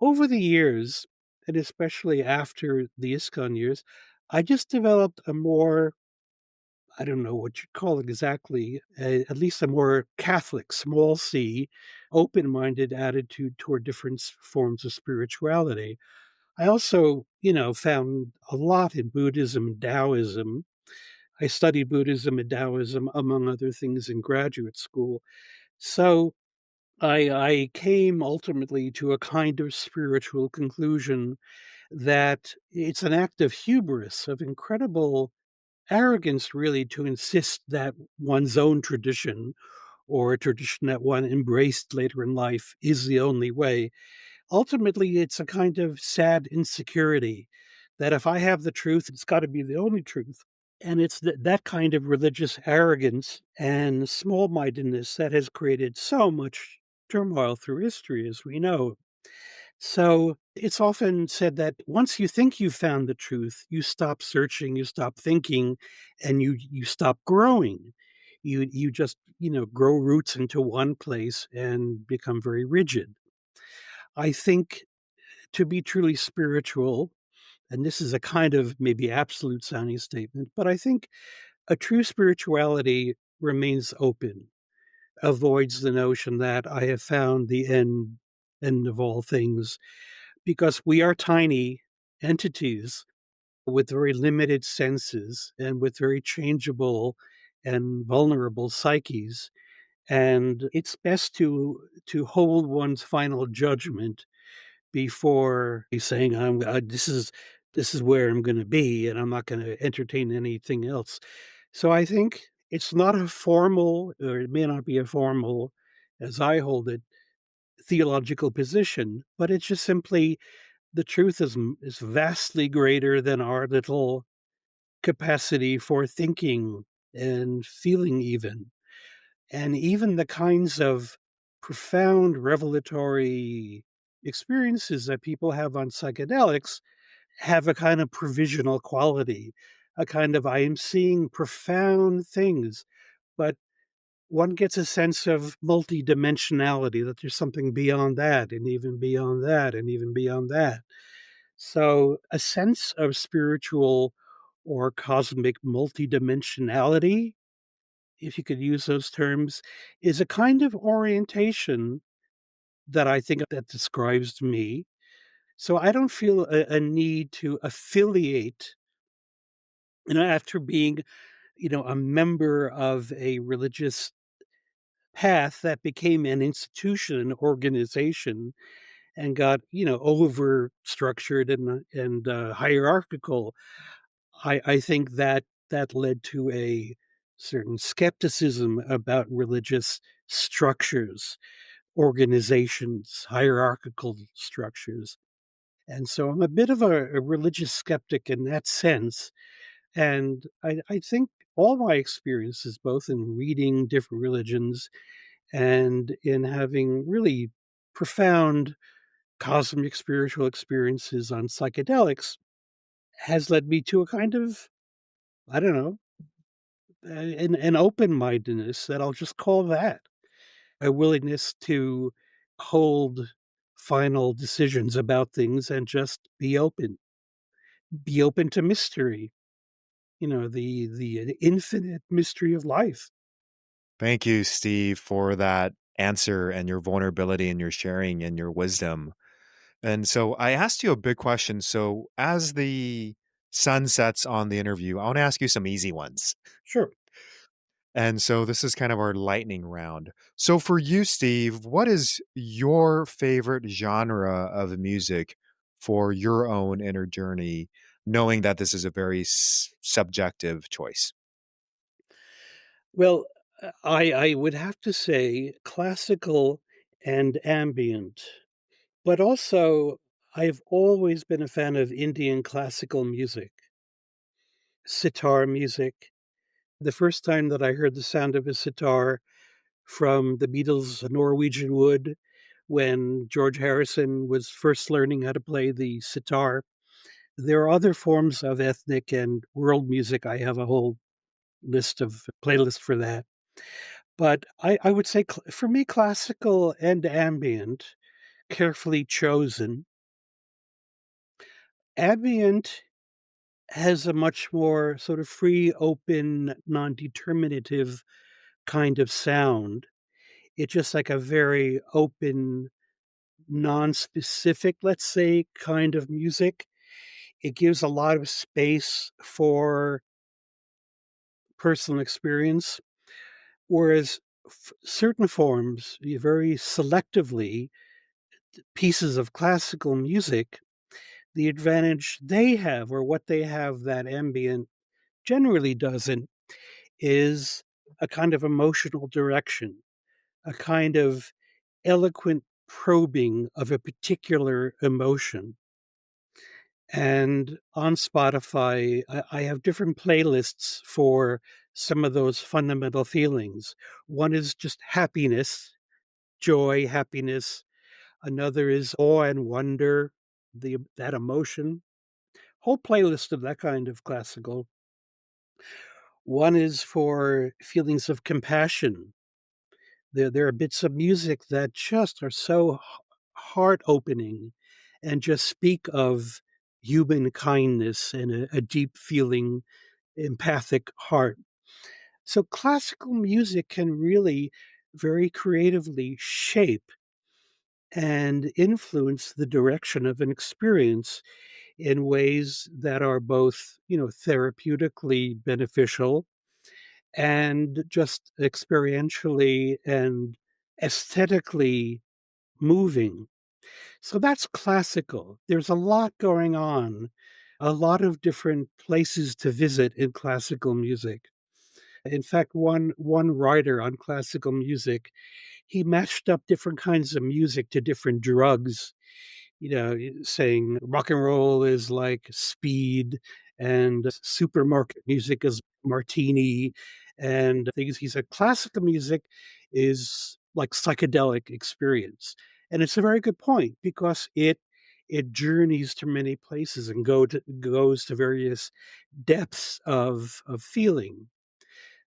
over the years, and especially after the ISKCON years, I just developed a more, I don't know what you'd call it exactly, at least a more Catholic, small c, open-minded attitude toward different forms of spirituality. I also, found a lot in Buddhism and Taoism. I studied Buddhism and Taoism, among other things, in graduate school. So I came ultimately to a kind of spiritual conclusion that it's an act of hubris, of incredible arrogance, really, to insist that one's own tradition or a tradition that one embraced later in life is the only way. Ultimately, it's a kind of sad insecurity that if I have the truth, it's got to be the only truth. And it's that kind of religious arrogance and small mindedness that has created so much turmoil through history, as we know. So it's often said that once you think you've found the truth, you stop searching, you stop thinking, and you stop growing. You just, grow roots into one place and become very rigid. I think to be truly spiritual, and this is a kind of maybe absolute sounding statement, but I think a true spirituality remains open, avoids the notion that I have found the end of all things, because we are tiny entities with very limited senses and with very changeable and vulnerable psyches. And it's best to hold one's final judgment before he's saying, this is where I'm going to be, and I'm not going to entertain anything else." So I think it's not a formal, or it may not be a formal, as I hold it, theological position, but it's just simply the truth is vastly greater than our little capacity for thinking and feeling even. And even the kinds of profound revelatory experiences that people have on psychedelics have a kind of provisional quality, a kind of, I am seeing profound things, but one gets a sense of multidimensionality, that there's something beyond that, and even beyond that, and even beyond that. So, a sense of spiritual or cosmic multidimensionality, if you could use those terms, is a kind of orientation that I think that describes me. So I don't feel a need to affiliate, after being, a member of a religious path that became an institution, an organization, and got, over structured and hierarchical. I think that that led to a certain skepticism about religious structures, organizations, hierarchical structures. And so I'm a bit of a religious skeptic in that sense. And I think all my experiences, both in reading different religions and in having really profound cosmic spiritual experiences on psychedelics, has led me to a kind of, I don't know, an open-mindedness, that I'll just call that, a willingness to hold final decisions about things and just be open to mystery, the infinite mystery of life. Thank you, Steve, for that answer and your vulnerability and your sharing and your wisdom. And so I asked you a big question. So as the sun sets on the interview, I want to ask you some easy ones. Sure. And so this is kind of our lightning round. So for you, Steve, what is your favorite genre of music for your own inner journey, knowing that this is a very subjective choice? Well, I would have to say classical and ambient, but also I've always been a fan of Indian classical music, sitar music. The first time that I heard the sound of a sitar from the Beatles' Norwegian Wood, when George Harrison was first learning how to play the sitar. There are other forms of ethnic and world music. I have a whole list of playlist for that. But I would say, for me, classical and ambient, carefully chosen. Ambient has a much more sort of free, open, non-determinative kind of sound. It's just like a very open, non-specific, let's say, kind of music. It gives a lot of space for personal experience, whereas certain forms, very selectively, pieces of classical music, the advantage they have, or what they have that ambient generally doesn't, is a kind of emotional direction, a kind of eloquent probing of a particular emotion. And on Spotify, I have different playlists for some of those fundamental feelings. One is just happiness, joy, happiness. Another is awe and wonder, that emotion. Whole playlist of that kind of classical. One is for feelings of compassion. There are bits of music that just are so heart opening and just speak of human kindness and a deep feeling, empathic heart. So classical music can really very creatively shape and influence the direction of an experience in ways that are both, therapeutically beneficial and just experientially and aesthetically moving. So that's classical. There's a lot going on, a lot of different places to visit in classical music. In fact, one writer on classical music, he matched up different kinds of music to different drugs, saying rock and roll is like speed and supermarket music is martini and things. He said classical music is like psychedelic experience. And it's a very good point because it journeys to many places and goes to various depths of feeling.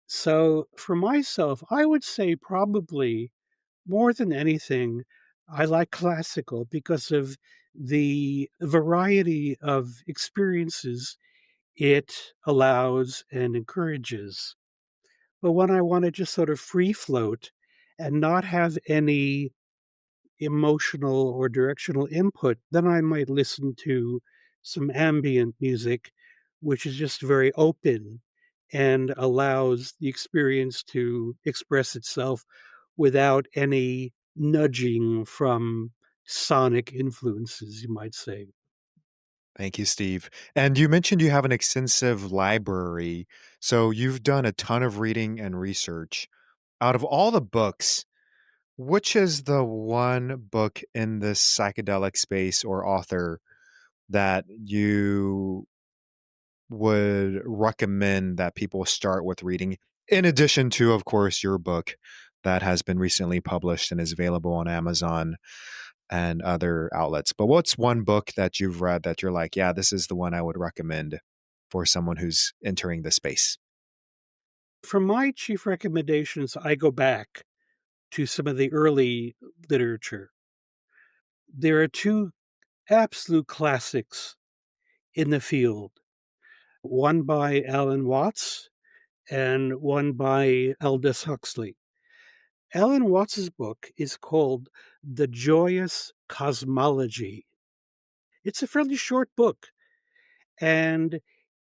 So for myself, I would say probably more than anything, I like classical because of the variety of experiences it allows and encourages. But when I want to just sort of free float and not have any emotional or directional input, then I might listen to some ambient music, which is just very open and allows the experience to express itself without any nudging from sonic influences, you might say. Thank you, Steve. And you mentioned you have an extensive library. So you've done a ton of reading and research. Out of all the books, which is the one book in this psychedelic space or author that you would recommend that people start with reading, in addition to, of course, your book that has been recently published and is available on Amazon and other outlets? But what's one book that you've read that you're like, yeah, this is the one I would recommend for someone who's entering the space? For my chief recommendations, I go back to some of the early literature. There are two absolute classics in the field, one by Alan Watts and one by Aldous Huxley. Alan Watts's book is called The Joyous Cosmology. It's a fairly short book, and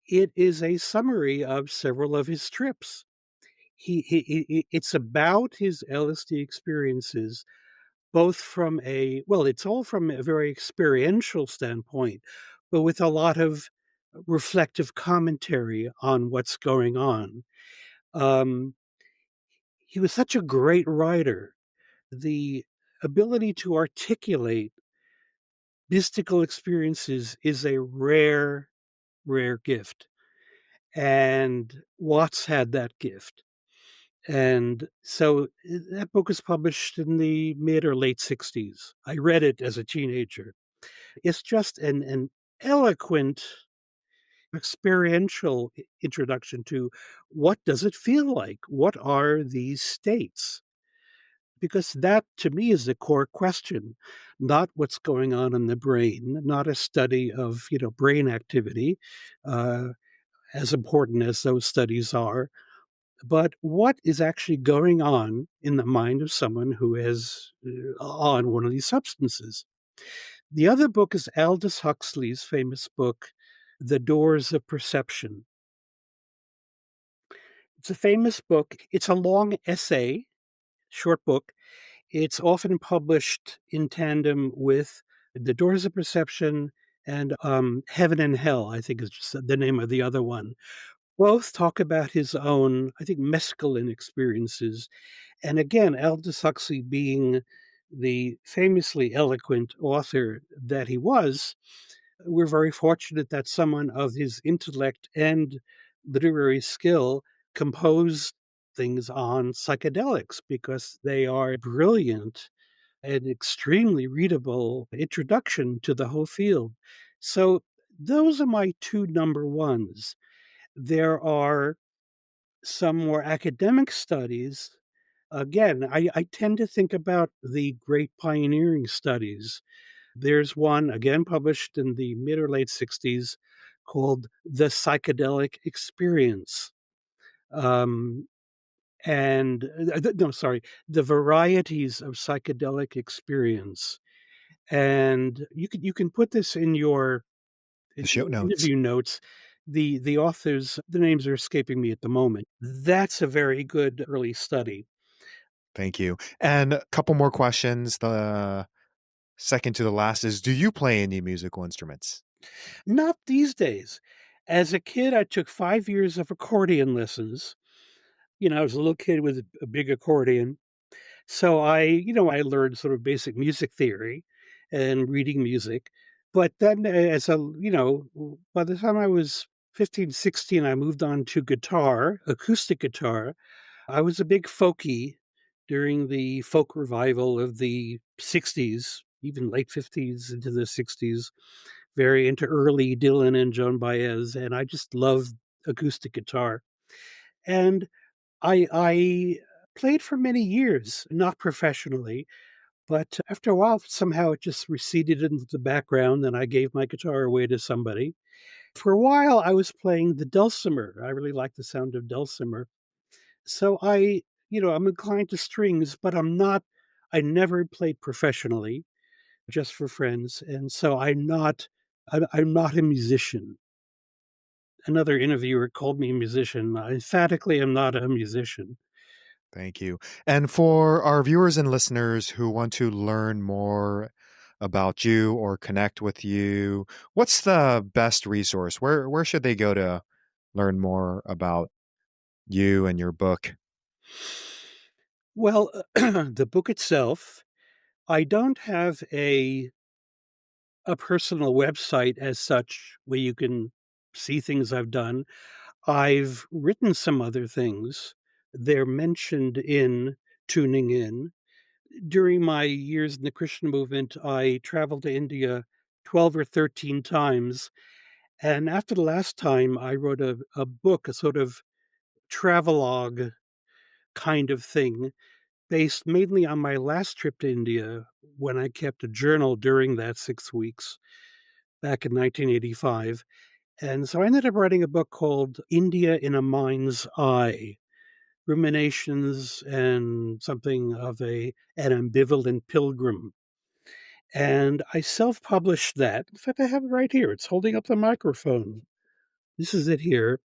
it is a summary of several of his trips. It's about his LSD experiences, both from it's all from a very experiential standpoint, but with a lot of reflective commentary on what's going on. Um, he was such a great writer. The ability to articulate mystical experiences is a rare, rare gift. And Watts had that gift. And so that book was published in the mid or late 60s. I read it as a teenager. It's just an eloquent, experiential introduction to what does it feel like? What are these states? Because that to me is the core question, not what's going on in the brain, not a study of brain activity, uh, as important as those studies are, but what is actually going on in the mind of someone who is on one of these substances. The other book is Aldous Huxley's famous book, The Doors of Perception. It's a famous book. It's a long essay, short book. It's often published in tandem with The Doors of Perception and Heaven and Hell, I think is just the name of the other one. Both talk about his own, I think, mescaline experiences. And again, Aldous Huxley being the famously eloquent author that he was, we're very fortunate that someone of his intellect and literary skill composed things on psychedelics because they are brilliant and extremely readable introduction to the whole field. So those are my two number ones. There are some more academic studies. Again, I tend to think about the great pioneering studies. There's one, again, published in the mid or late 60s called The Psychedelic Experience. Um, no, sorry, The Varieties of Psychedelic Experience. And you can put this in your The show notes. interview notes. The authors, the names are escaping me at the moment. That's a very good early study. Thank you. And a couple more questions. The second to the last is, do you play any musical instruments? Not these days. As a kid, I took 5 years of accordion lessons. I was a little kid with a big accordion. So I learned sort of basic music theory and reading music. But then by the time I was 15, 16, I moved on to guitar, acoustic guitar. I was a big folkie during the folk revival of the 60s, even late 50s into the 60s, very into early Dylan and Joan Baez, and I just loved acoustic guitar. And I played for many years, not professionally, but after a while, somehow it just receded into the background, and I gave my guitar away to somebody. For a while, I was playing the dulcimer. I really like the sound of dulcimer. So I'm inclined to strings, but I never played professionally, just for friends. And so I'm not a musician. Another interviewer called me a musician. Emphatically, I'm not a musician. Thank you. And for our viewers and listeners who want to learn more about you or connect with you, what's the best resource? Where should they go to learn more about you and your book? Well, the book itself, I don't have a personal website as such where you can see things I've done. I've written some other things. They're mentioned in Tuning In. During my years in the Christian movement, I traveled to India 12 or 13 times. And after the last time, I wrote a book, a sort of travelogue kind of thing, based mainly on my last trip to India when I kept a journal during that 6 weeks back in 1985. And so I ended up writing a book called India in a Mind's Eye, Ruminations and something of an ambivalent pilgrim. And I self-published that. In fact, I have it right here. It's holding up the microphone. This is it here.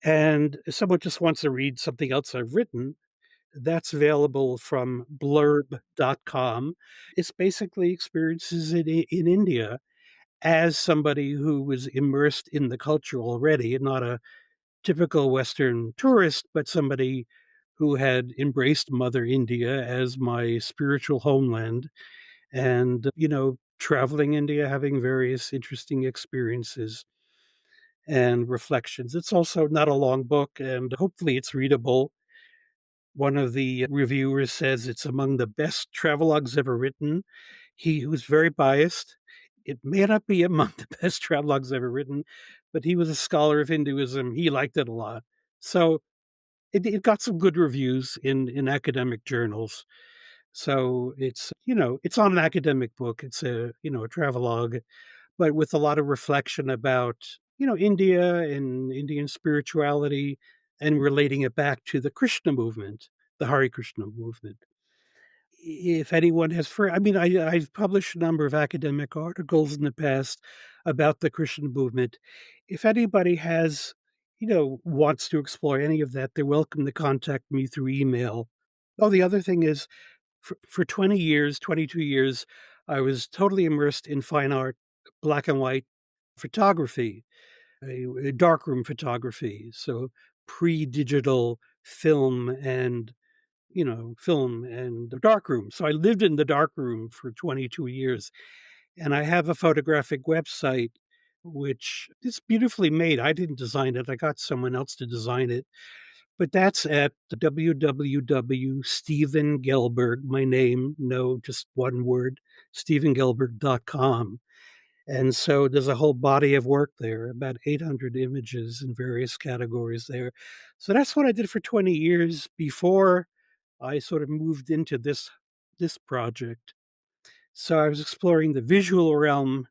And if someone just wants to read something else I've written, that's available from blurb.com. It's basically experiences in India as somebody who was immersed in the culture already, and not a typical Western tourist, but somebody who had embraced Mother India as my spiritual homeland and, traveling India, having various interesting experiences and reflections. It's also not a long book, and hopefully it's readable. One of the reviewers says it's among the best travelogues ever written. He was very biased. It may not be among the best travelogues ever written, but he was a scholar of Hinduism. He liked it a lot. So it got some good reviews in academic journals. So it's on an academic book. It's a travelogue, but with a lot of reflection about, India and Indian spirituality and relating it back to the Krishna movement, the Hare Krishna movement. If anyone has I've published a number of academic articles in the past about the Christian movement. If anybody wants to explore any of that, they're welcome to contact me through email. Oh, the other thing is for 20 years, 22 years, I was totally immersed in fine art, black and white photography, a darkroom photography. So pre-digital film and the darkroom. So I lived in the darkroom for 22 years, and I have a photographic website which is beautifully made. I didn't design it. I got someone else to design it. But that's at www.stephengelberg, my name, no, just one word, stephengelberg.com. And so there's a whole body of work there, about 800 images in various categories there. So that's what I did for 20 years before I sort of moved into this project. So I was exploring the visual realm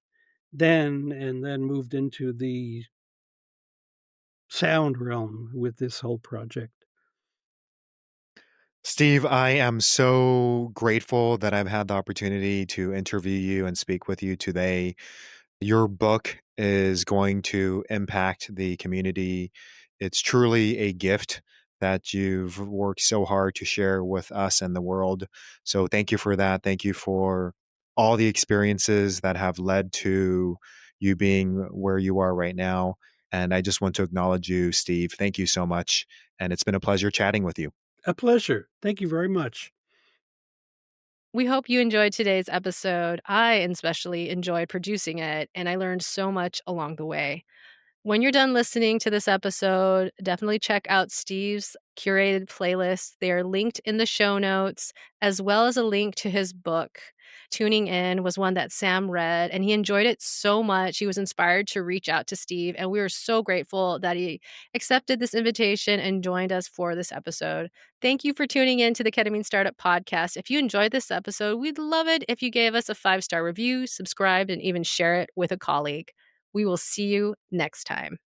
then, and then moved into the sound realm with this whole project. Steve, I am so grateful that I've had the opportunity to interview you and speak with you today. Your book is going to impact the community. It's truly a gift that you've worked so hard to share with us and the world. So thank you for that. Thank you for all the experiences that have led to you being where you are right now. And I just want to acknowledge you, Steve. Thank you so much. And it's been a pleasure chatting with you. A pleasure. Thank you very much. We hope you enjoyed today's episode. I especially enjoyed producing it, and I learned so much along the way. When you're done listening to this episode, definitely check out Steve's curated playlist. They are linked in the show notes, as well as a link to his book. Tuning In was one that Sam read, and he enjoyed it so much. He was inspired to reach out to Steve, and we are so grateful that he accepted this invitation and joined us for this episode. Thank you for tuning in to the Ketamine Startup Podcast. If you enjoyed this episode, we'd love it if you gave us a 5-star review, subscribed, and even share it with a colleague. We will see you next time.